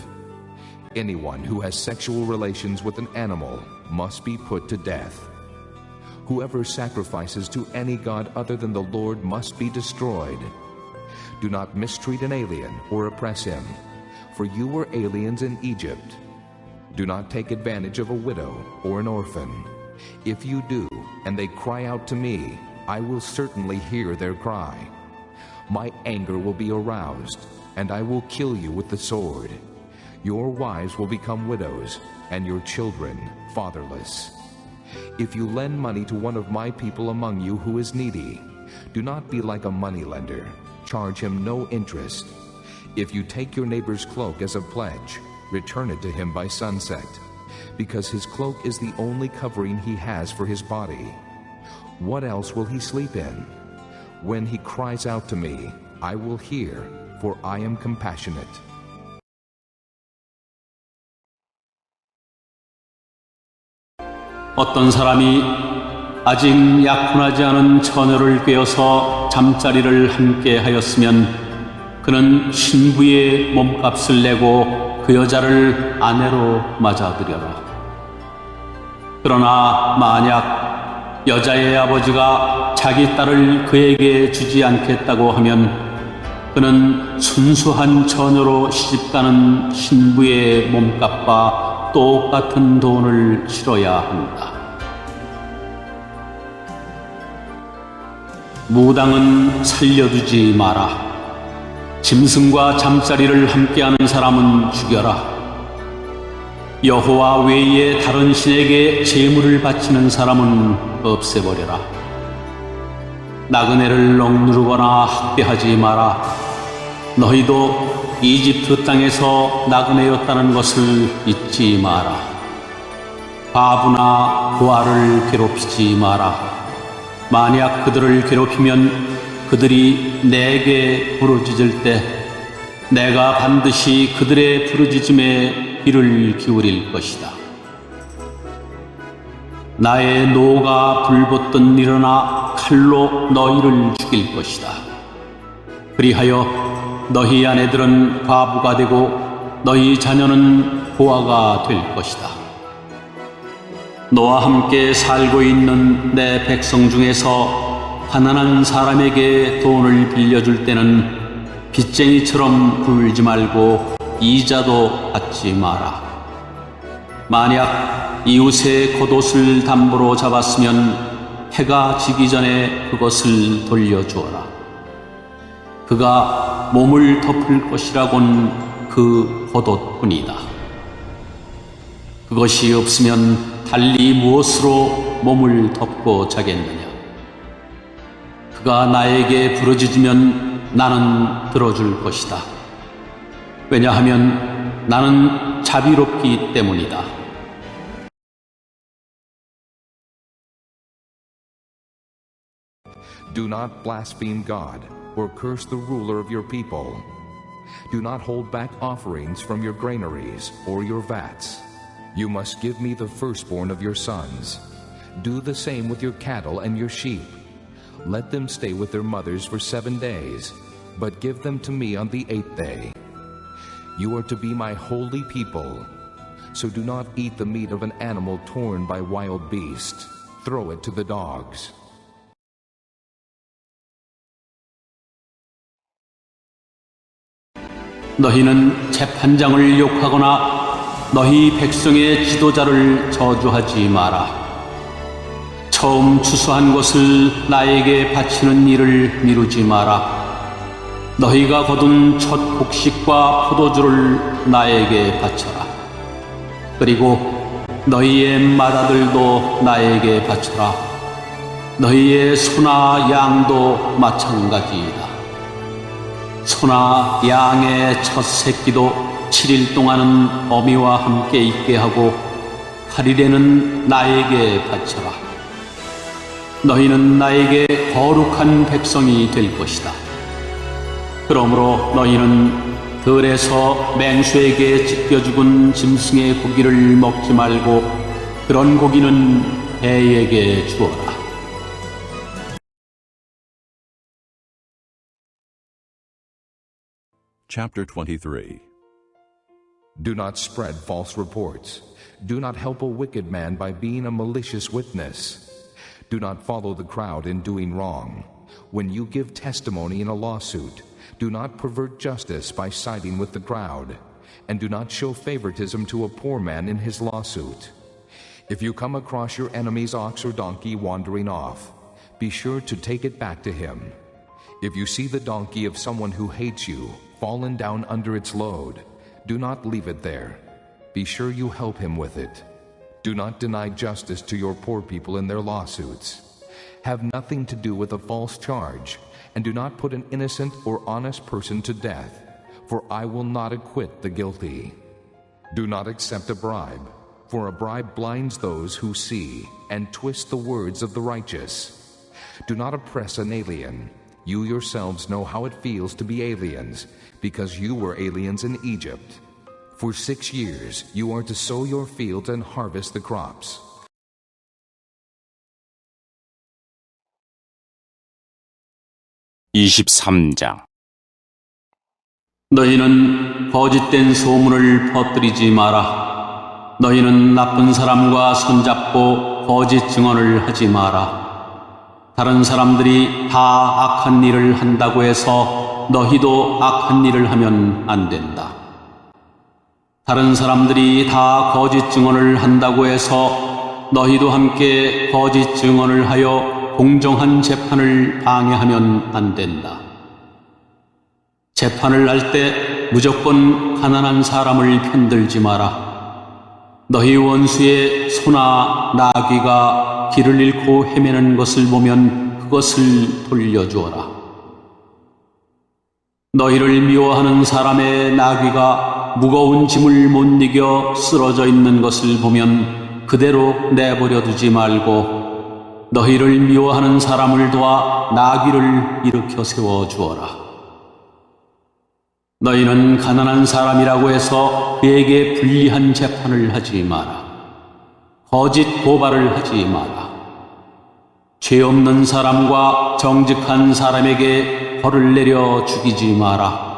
Anyone who has sexual relations with an animal must be put to death. Whoever sacrifices to any god other than the Lord must be destroyed. Do not mistreat an alien or oppress him, for you were aliens in Egypt. Do not take advantage of a widow or an orphan. If you do, and they cry out to me, I will certainly hear their cry. My anger will be aroused, and I will kill you with the sword. Your wives will become widows, and your children fatherless. If you lend money to one of my people among you who is needy, do not be like a moneylender. Charge him no interest. If you take your neighbor's cloak as a pledge, return it to him by sunset, because his cloak is the only covering he has for his body. What else will he sleep in? When he cries out to me, I will hear, for I am compassionate. 어떤 사람이 아직 약혼하지 않은 처녀를 꿰어서 잠자리를 함께 하였으면 그는 신부의 몸값을 내고 그 여자를 아내로 맞아들여라. 그러나 만약 여자의 아버지가 자기 딸을 그에게 주지 않겠다고 하면 그는 순수한 처녀로 시집가는 신부의 몸값과 똑같은 돈을 치러야 한다. 무당은 살려두지 마라. 짐승과 잠자리를 함께하는 사람은 죽여라. 여호와 외에 다른 신에게 제물을 바치는 사람은 없애버려라. 나그네를 억누르거나 학대하지 마라. 너희도 이집트 땅에서 나그네였다는 것을 잊지 마라. 과부나 고아를 괴롭히지 마라. 만약 그들을 괴롭히면 그들이 내게 부르짖을 때 내가 반드시 그들의 부르짖음에 귀를 기울일 것이다. 나의 노가 불붙든 일어나 칼로 너희를 죽일 것이다. 그리하여 너희 아내들은 과부가 되고 너희 자녀는 고아가 될 것이다. 너와 함께 살고 있는 내 백성 중에서 가난한 사람에게 돈을 빌려줄 때는 빚쟁이처럼 굴지 말고 이자도 받지 마라. 만약 이웃의 겉옷을 담보로 잡았으면 해가 지기 전에 그것을 돌려주어라. 그가 몸을 덮을 것이라곤 그 겉옷뿐이다. 그것이 없으면 달리 무엇으로 몸을 덮고 자겠느냐? 그가 나에게 부르짖으면 나는 들어줄 것이다. 왜냐하면 나는 자비롭기 때문이다. Do not blaspheme God or curse the ruler of your people. Do not hold back offerings from your granaries or your vats. You must give me the firstborn of your sons. Do the same with your cattle and your sheep. Let them stay with their mothers for 7 days, but give them to me on the 8th day. You are to be my holy people. So do not eat the meat of an animal torn by wild beasts. Throw it to the dogs. 너희는 재판장을 욕하거나 너희 백성의 지도자를 저주하지 마라. 처음 추수한 것을 나에게 바치는 일을 미루지 마라. 너희가 거둔 첫 곡식과 포도주를 나에게 바쳐라. 그리고 너희의 맏아들도 나에게 바쳐라. 너희의 소나 양도 마찬가지이다. 소나 양의 첫 새끼도 7일 동안은 어미와 함께 있게 하고 8일에는 나에게 바쳐라. 너희는 나에게 거룩한 백성이 될 것이다. 그러므로 너희는 들에서 맹수에게 찢겨 죽은 짐승의 고기를 먹지 말고 그런 고기는 배에게 주어라. Chapter 23. Do not spread false reports. Do not help a wicked man by being a malicious witness. Do not follow the crowd in doing wrong. When you give testimony in a lawsuit, do not pervert justice by siding with the crowd, and do not show favoritism to a poor man in his lawsuit. If you come across your enemy's ox or donkey wandering off, be sure to take it back to him. If you see the donkey of someone who hates you fallen down under its load, do not leave it there. Be sure you help him with it. Do not deny justice to your poor people in their lawsuits. Have nothing to do with a false charge, and do not put an innocent or honest person to death, for I will not acquit the guilty. Do not accept a bribe, for a bribe blinds those who see and twists the words of the righteous. Do not oppress an alien. You yourselves know how it feels to be aliens, because you were aliens in Egypt. For 6 years you are to sow your fields and harvest the crops. 너희는 거짓된 소문을 퍼뜨리지 마라. 너희는 나쁜 사람과 손잡고 거짓 증언을 하지 마라. 다른 사람들이 다 악한 일을 한다고 해서 너희도 악한 일을 하면 안 된다. 다른 사람들이 다 거짓 증언을 한다고 해서 너희도 함께 거짓 증언을 하여 공정한 재판을 방해하면 안 된다. 재판을 할 때 무조건 가난한 사람을 편들지 마라. 너희 원수의 소나 나귀가 길을 잃고 헤매는 것을 보면 그것을 돌려주어라. 너희를 미워하는 사람의 나귀가 무거운 짐을 못 이겨 쓰러져 있는 것을 보면 그대로 내버려 두지 말고 너희를 미워하는 사람을 도와 나귀를 일으켜 세워 주어라. 너희는 가난한 사람이라고 해서 그에게 불리한 재판을 하지 마라. 거짓 고발을 하지 마라. 죄 없는 사람과 정직한 사람에게 벌을 내려 죽이지 마라.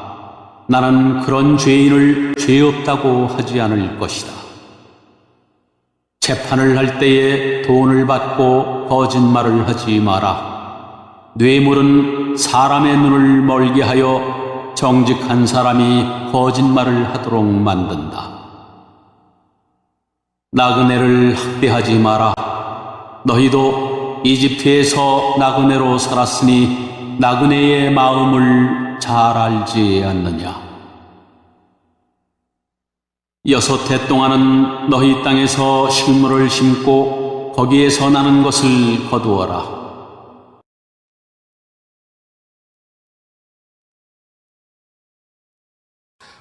나는 그런 죄인을 죄 없다고 하지 않을 것이다. 재판을 할 때에 돈을 받고 거짓말을 하지 마라. 뇌물은 사람의 눈을 멀게 하여 정직한 사람이 거짓말을 하도록 만든다. 나그네를 학대하지 마라. 너희도 이집트에서 나그네로 살았으니 나그네의 마음을 잘 알지 않느냐. 6해 동안은 너희 땅에서 식물을 심고 거기에서 나는 것을 거두어라.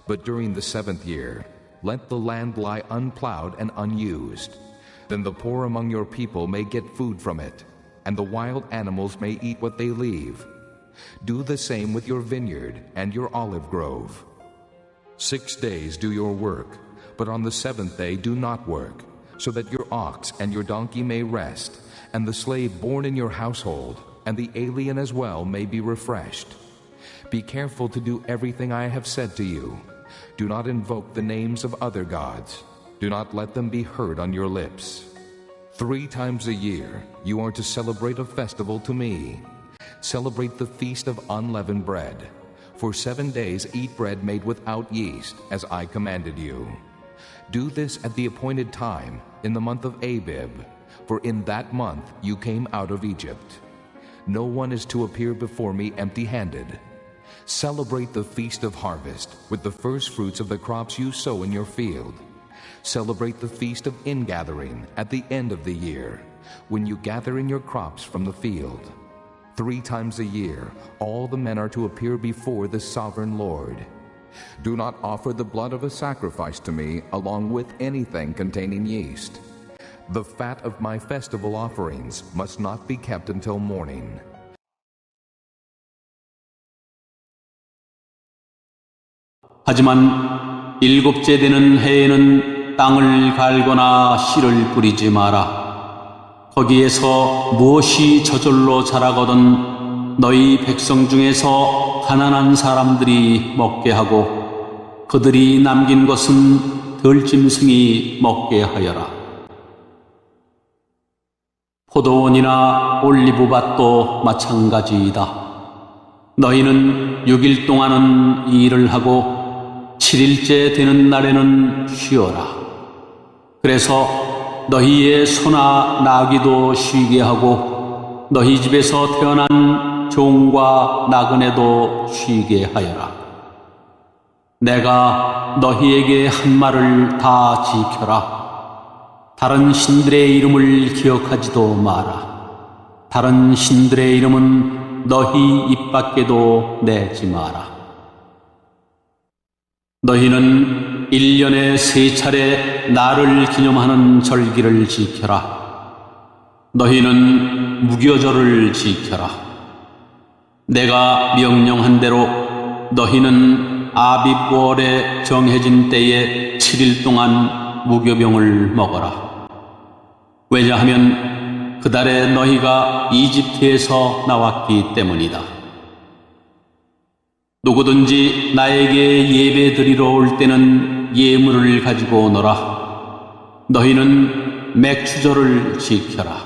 But during the 7th year, let the land lie unplowed and unused. Then the poor among your people may get food from it, and the wild animals may eat what they leave. Do the same with your vineyard and your olive grove. 6 days do your work, but on the 7th day do not work, so that your ox and your donkey may rest, and the slave born in your household, and the alien as well may be refreshed. Be careful to do everything I have said to you. Do not invoke the names of other gods. Do not let them be heard on your lips. 3 times a year you are to celebrate a festival to me. Celebrate the feast of unleavened bread. For 7 days eat bread made without yeast, as I commanded you. Do this at the appointed time, in the month of Abib, for in that month you came out of Egypt. No one is to appear before me empty-handed. Celebrate the feast of harvest with the first fruits of the crops you sow in your field. Celebrate the feast of ingathering at the end of the year, when you gather in your crops from the field. 3 times a year all the men are to appear before the sovereign Lord. Do not offer the blood of a sacrifice to me along with anything containing yeast. The fat of my festival offerings must not be kept until morning. 하지만 7째 되는 해에는 땅을 갈거나 씨를 뿌리지 마라. 거기에서 무엇이 저절로 자라거든 너희 백성 중에서 가난한 사람들이 먹게 하고 그들이 남긴 것은 들짐승이 먹게 하여라. 포도원이나 올리브밭도 마찬가지이다. 너희는 6일 동안은 일을 하고 7일째 되는 날에는 쉬어라. 그래서 너희의 소나 나귀도 쉬게 하고 너희 집에서 태어난 종과 나그네도 쉬게 하여라. 내가 너희에게 한 말을 다 지켜라. 다른 신들의 이름을 기억하지도 마라. 다른 신들의 이름은 너희 입 밖에도 내지 마라. 너희는 1년에 3차례 나를 기념하는 절기를 지켜라. 너희는 무교절을 지켜라. 내가 명령한 대로 너희는 아빕월에 정해진 때에 7일 동안 무교병을 먹어라. 왜냐하면 그달에 너희가 이집트에서 나왔기 때문이다. 누구든지 나에게 예배 드리러 올 때는 예물을 가지고 오너라. 너희는 맥추절을 지켜라.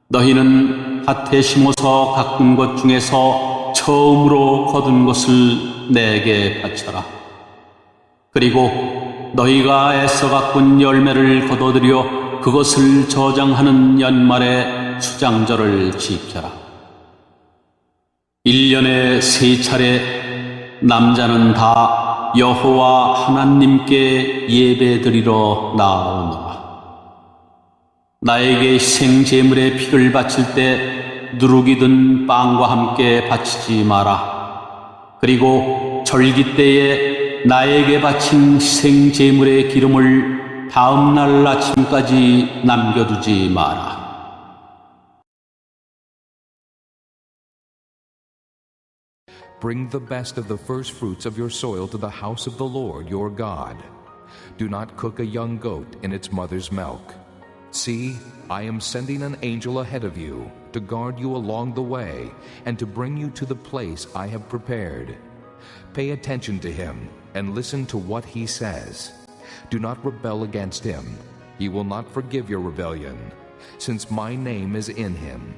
너희는 밭에 심어서 가꾼 것 중에서 처음으로 거둔 것을 내게 바쳐라. 그리고 너희가 애써 가꾼 열매를 거둬들여 그것을 저장하는 연말에 수장절을 지켜라. 1년에 3차례 남자는 다 여호와 하나님께 예배드리러 나오노라. 나에게 희생제물의 피를 바칠 때 누룩이 든 빵과 함께 바치지 마라. 그리고 절기 때에 나에게 바친 희생제물의 기름을 다음 날 아침까지 남겨두지 마라. Bring the best of the first fruits of your soil to the house of the Lord your God. Do not cook a young goat in its mother's milk. See, I am sending an angel ahead of you to guard you along the way and to bring you to the place I have prepared. Pay attention to him and listen to what he says. Do not rebel against him. He will not forgive your rebellion, since my name is in him.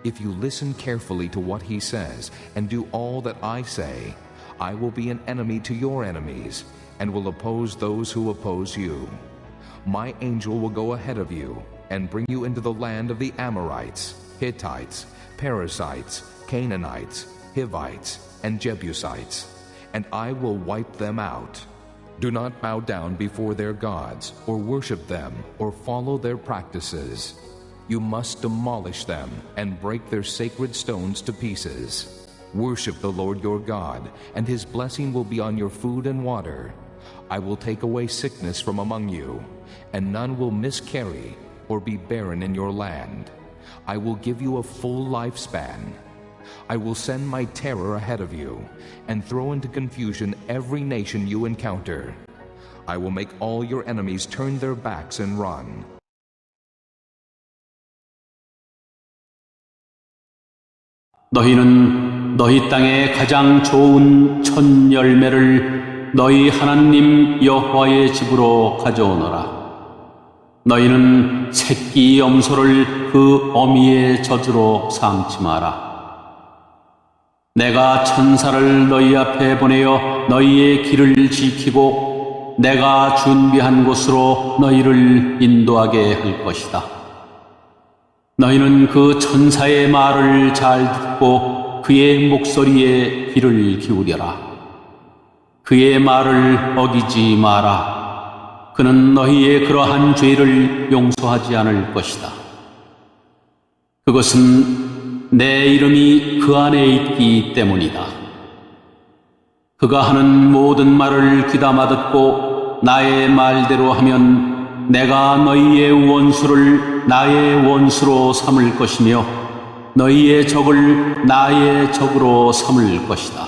If you listen carefully to what he says and do all that I say, I will be an enemy to your enemies and will oppose those who oppose you. My angel will go ahead of you and bring you into the land of the Amorites, Hittites, Perizzites, Canaanites, Hivites, and Jebusites, and I will wipe them out. Do not bow down before their gods, or worship them, or follow their practices. You must demolish them and break their sacred stones to pieces. Worship the Lord your God, and his blessing will be on your food and water. I will take away sickness from among you, and none will miscarry or be barren in your land. I will give you a full lifespan. I will send my terror ahead of you, and throw into confusion every nation you encounter. I will make all your enemies turn their backs and run. 너희는 너희 땅의 가장 좋은 첫 열매를 너희 하나님 여호와의 집으로 가져오너라. 너희는 새끼 염소를 그 어미의 젖으로 삼지 마라. 내가 천사를 너희 앞에 보내어 너희의 길을 지키고 내가 준비한 곳으로 너희를 인도하게 할 것이다. 너희는 그 천사의 말을 잘 듣고 그의 목소리에 귀를 기울여라. 그의 말을 어기지 마라. 그는 너희의 그러한 죄를 용서하지 않을 것이다. 그것은 내 이름이 그 안에 있기 때문이다. 그가 하는 모든 말을 귀담아 듣고 나의 말대로 하면 내가 너희의 원수를 나의 원수로 삼을 것이며 너희의 적을 나의 적으로 삼을 것이다.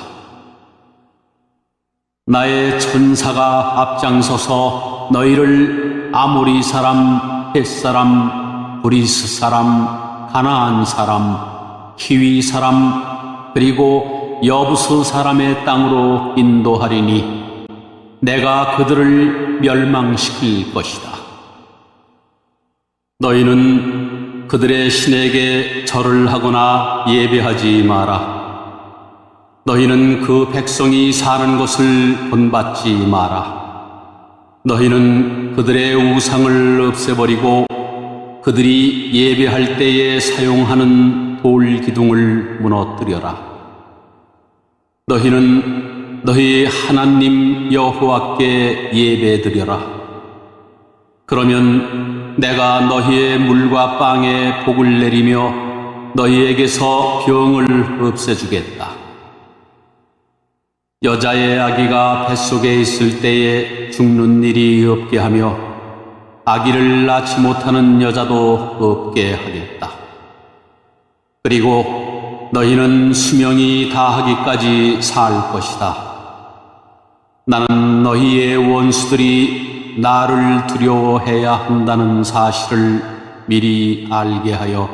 나의 천사가 앞장서서 너희를 아모리 사람, 헷 사람, 브리스 사람, 가나안 사람, 히위 사람, 그리고 여부스 사람의 땅으로 인도하리니 내가 그들을 멸망시킬 것이다. 너희는 그들의 신에게 절을 하거나 예배하지 마라. 너희는 그 백성이 사는 것을 본받지 마라. 너희는 그들의 우상을 없애버리고 그들이 예배할 때에 사용하는 돌 기둥을 무너뜨려라. 너희는 너희 하나님 여호와께 예배드려라. 그러면 내가 너희의 물과 빵에 복을 내리며 너희에게서 병을 없애주겠다. 여자의 아기가 뱃속에 있을 때에 죽는 일이 없게 하며 아기를 낳지 못하는 여자도 없게 하겠다. 그리고 너희는 수명이 다하기까지 살 것이다. 나는 너희의 원수들이 나를 두려워해야 한다는 사실을 미리 알게 하여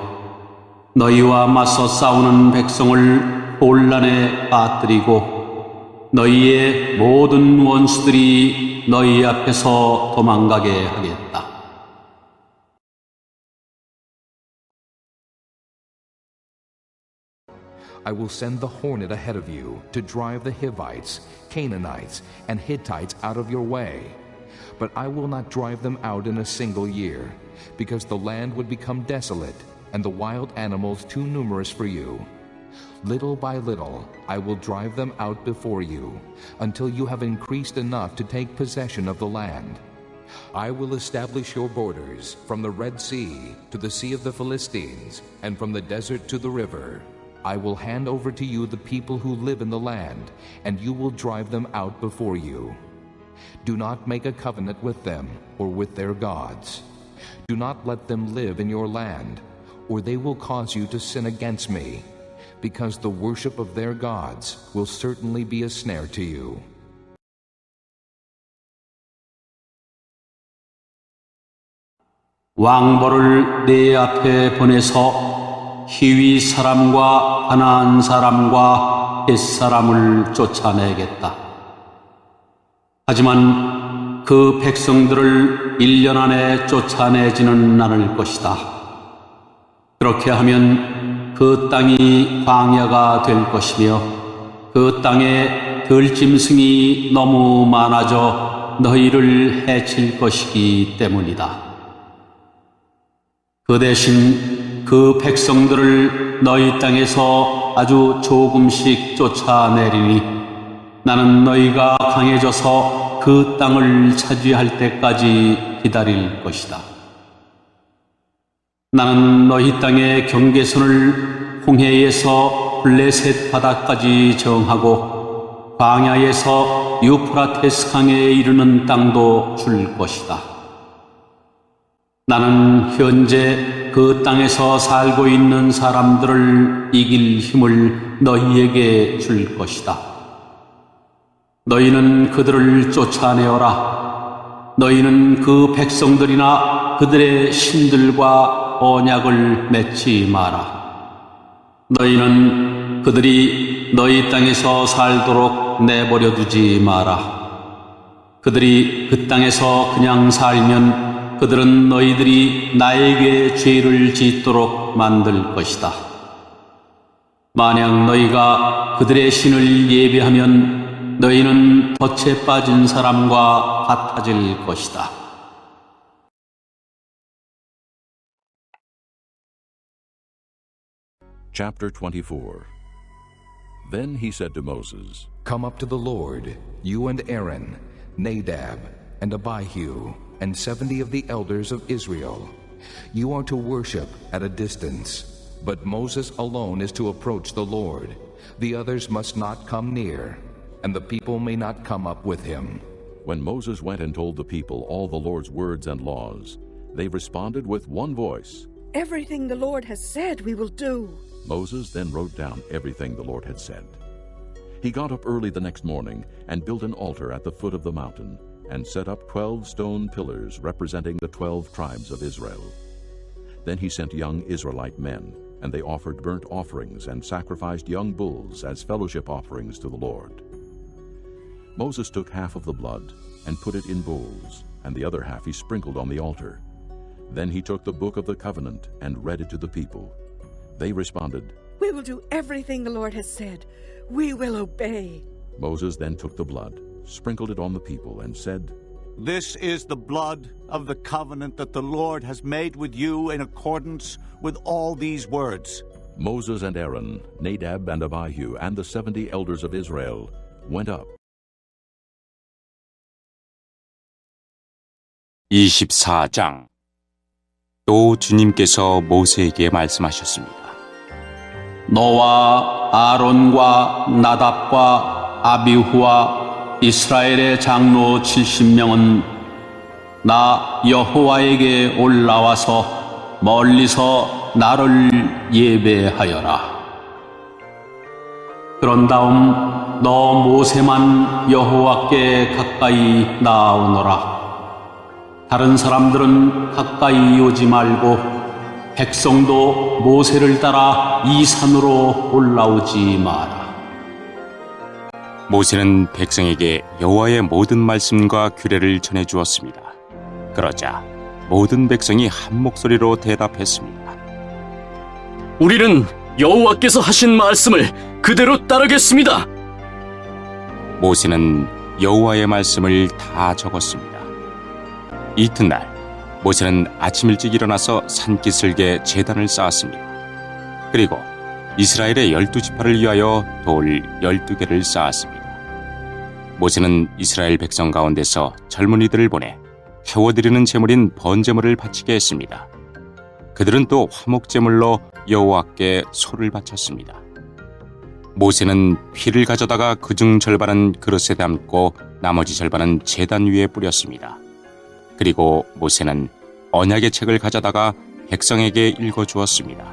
너희와 맞서 싸우는 백성을 혼란에 빠뜨리고 너희의 모든 원수들이 너희 앞에서 도망가게 하겠다. I will send the hornet ahead of you to drive the Hivites, Canaanites, and Hittites out of your way. But I will not drive them out in a single year, because the land would become desolate, and the wild animals too numerous for you. Little by little, I will drive them out before you, until you have increased enough to take possession of the land. I will establish your borders from the Red Sea to the Sea of the Philistines, and from the desert to the river. I will hand over to you the people who live in the land, and you will drive them out before you. Do not make a covenant with them or with their gods. Do not let them live in your land, or they will cause you to sin against me, because the worship of their gods will certainly be a snare to you. 왕벌을 네 앞에 보내서 히위 사람과 가나안 사람과 헷 사람을 쫓아내겠다. 하지만 그 백성들을 1년 안에 쫓아내지는 않을 것이다. 그렇게 하면 그 땅이 광야가 될 것이며 그 땅에 들짐승이 너무 많아져 너희를 해칠 것이기 때문이다. 그 대신 그 백성들을 너희 땅에서 아주 조금씩 쫓아내리니 나는 너희가 강해져서 그 땅을 차지할 때까지 기다릴 것이다. 나는 너희 땅의 경계선을 홍해에서 블레셋 바다까지 정하고 광야에서 유프라테스 강에 이르는 땅도 줄 것이다. 나는 현재 그 땅에서 살고 있는 사람들을 이길 힘을 너희에게 줄 것이다. 너희는 그들을 쫓아내어라. 너희는 그 백성들이나 그들의 신들과 언약을 맺지 마라. 너희는 그들이 너희 땅에서 살도록 내버려 두지 마라. 그들이 그 땅에서 그냥 살면 그들은 너희들이 나에게 죄를 짓도록 만들 것이다. 만약 너희가 그들의 신을 예배하면 너희는 덫에 빠진 사람과 같아질 것이다. Chapter 24. Then he said to Moses, Come up to the Lord, you and Aaron, Nadab, and Abihu, and 70 of the elders of Israel. You are to worship at a distance, but Moses alone is to approach the Lord. The others must not come near, and the people may not come up with him. When Moses went and told the people all the Lord's words and laws, they responded with one voice. Everything the Lord has said we will do. Moses then wrote down everything the Lord had said. He got up early the next morning and built an altar at the foot of the mountain and set up 12 stone pillars representing the 12 tribes of Israel. Then he sent young Israelite men, and they offered burnt offerings and sacrificed young bulls as fellowship offerings to the Lord. Moses took half of the blood and put it in bowls, and the other half he sprinkled on the altar. Then he took the book of the covenant and read it to the people. They responded, We will do everything the Lord has said. We will obey. Moses then took the blood, sprinkled it on the people, and said, This is the blood of the covenant that the Lord has made with you in accordance with all these words. Moses and Aaron, Nadab and Abihu, and the 70 elders of Israel went up. 24장. 또 주님께서 모세에게 말씀하셨습니다. 너와 아론과 나답과 아비후와 이스라엘의 장로 70명은 나 여호와에게 올라와서 멀리서 나를 예배하여라. 그런 다음 너 모세만 여호와께 가까이 나아오너라. 다른 사람들은 가까이 오지 말고 백성도 모세를 따라 이 산으로 올라오지 마라. 모세는 백성에게 여호와의 모든 말씀과 규례를 전해 주었습니다. 그러자 모든 백성이 한 목소리로 대답했습니다. 우리는 여호와께서 하신 말씀을 그대로 따르겠습니다. 모세는 여호와의 말씀을 다 적었습니다. 이튿날 모세는 아침 일찍 일어나서 산기슭에 제단을 쌓았습니다. 그리고 이스라엘의 12지파를 위하여 돌 12개를 쌓았습니다. 모세는 이스라엘 백성 가운데서 젊은이들을 보내 태워드리는 제물인 번제물을 바치게 했습니다. 그들은 또 화목제물로 여호와께 소를 바쳤습니다. 모세는 피를 가져다가 그중 절반은 그릇에 담고 나머지 절반은 제단 위에 뿌렸습니다. 그리고 모세는 언약의 책을 가져다가 백성에게 읽어주었습니다.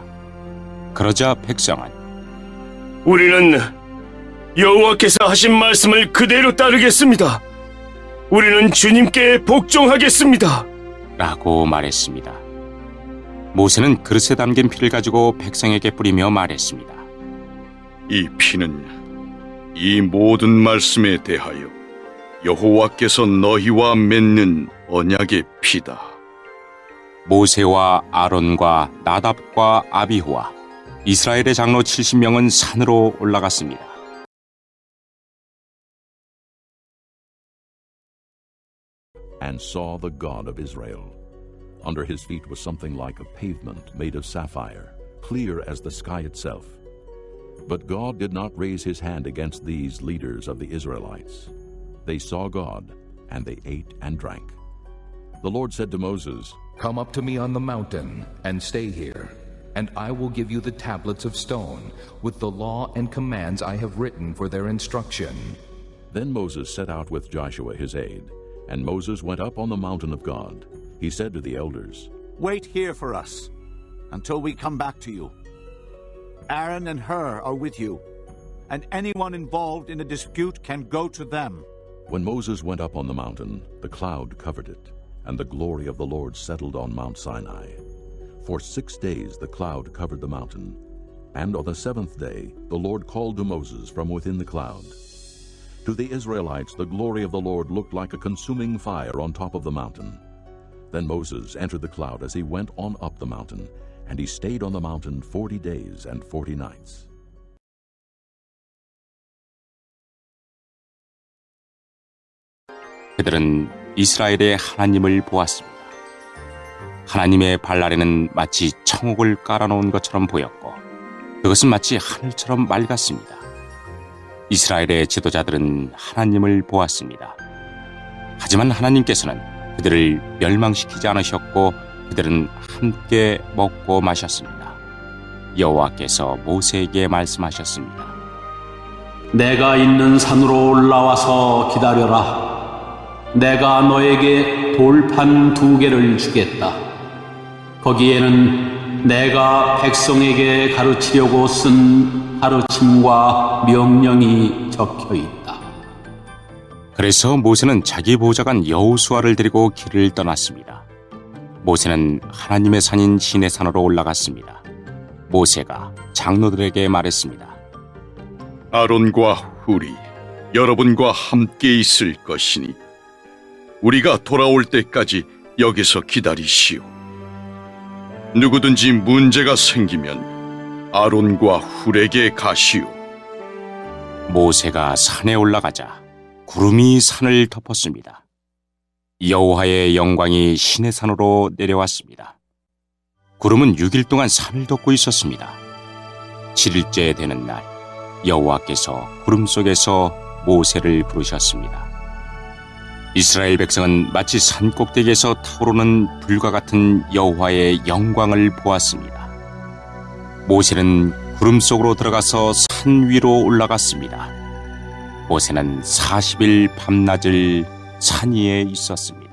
그러자 백성은 우리는 여호와께서 하신 말씀을 그대로 따르겠습니다. 우리는 주님께 복종하겠습니다. 라고 말했습니다. 모세는 그릇에 담긴 피를 가지고 백성에게 뿌리며 말했습니다. 이 피는 이 모든 말씀에 대하여 여호와께서 너희와 맺는 언약의 피다. 모세와 아론과 나답과 아비후와 이스라엘의 장로 70명은 산으로 올라갔습니다. And saw the God of Israel. Under his feet was something like a pavement made of sapphire, clear as the sky itself. But God did not raise his hand against these leaders of the Israelites. They saw God, and they ate and drank. The Lord said to Moses, Come up to me on the mountain and stay here, and I will give you the tablets of stone with the law and commands I have written for their instruction. Then Moses set out with Joshua his aide, and Moses went up on the mountain of God. He said to the elders, Wait here for us until we come back to you. Aaron and Hur are with you, and anyone involved in a dispute can go to them. When Moses went up on the mountain, the cloud covered it, and the glory of the Lord settled on Mount Sinai. For 6 days the cloud covered the mountain, and on the 7th day the Lord called to Moses from within the cloud. To the Israelites the glory of the Lord looked like a consuming fire on top of the mountain. Then Moses entered the cloud as he went on up the mountain, and he stayed on the mountain 40 days and 40 nights. 그들은 이스라엘의 하나님을 보았습니다. 하나님의 발 아래는 마치 청옥을 깔아놓은 것처럼 보였고 그것은 마치 하늘처럼 맑았습니다. 이스라엘의 지도자들은 하나님을 보았습니다. 하지만 하나님께서는 그들을 멸망시키지 않으셨고 그들은 함께 먹고 마셨습니다. 여호와께서 모세에게 말씀하셨습니다. 내가 있는 산으로 올라와서 기다려라. 내가 너에게 돌판 2개를 주겠다. 거기에는 내가 백성에게 가르치려고 쓴 가르침과 명령이 적혀 있다. 그래서 모세는 자기 보좌관 여호수아를 데리고 길을 떠났습니다. 모세는 하나님의 산인 시내산으로 올라갔습니다. 모세가 장로들에게 말했습니다. 아론과 훌이 여러분과 함께 있을 것이니 우리가 돌아올 때까지 여기서 기다리시오. 누구든지 문제가 생기면 아론과 훌에게 가시오. 모세가 산에 올라가자 구름이 산을 덮었습니다. 여호와의 영광이 시내산으로 내려왔습니다. 구름은 6일 동안 산을 덮고 있었습니다. 7일째 되는 날 여호와께서 구름 속에서 모세를 부르셨습니다. 이스라엘 백성은 마치 산 꼭대기에서 타오르는 불과 같은 여호와의 영광을 보았습니다. 모세는 구름 속으로 들어가서 산 위로 올라갔습니다. 모세는 40일 밤낮을 산 위에 있었습니다.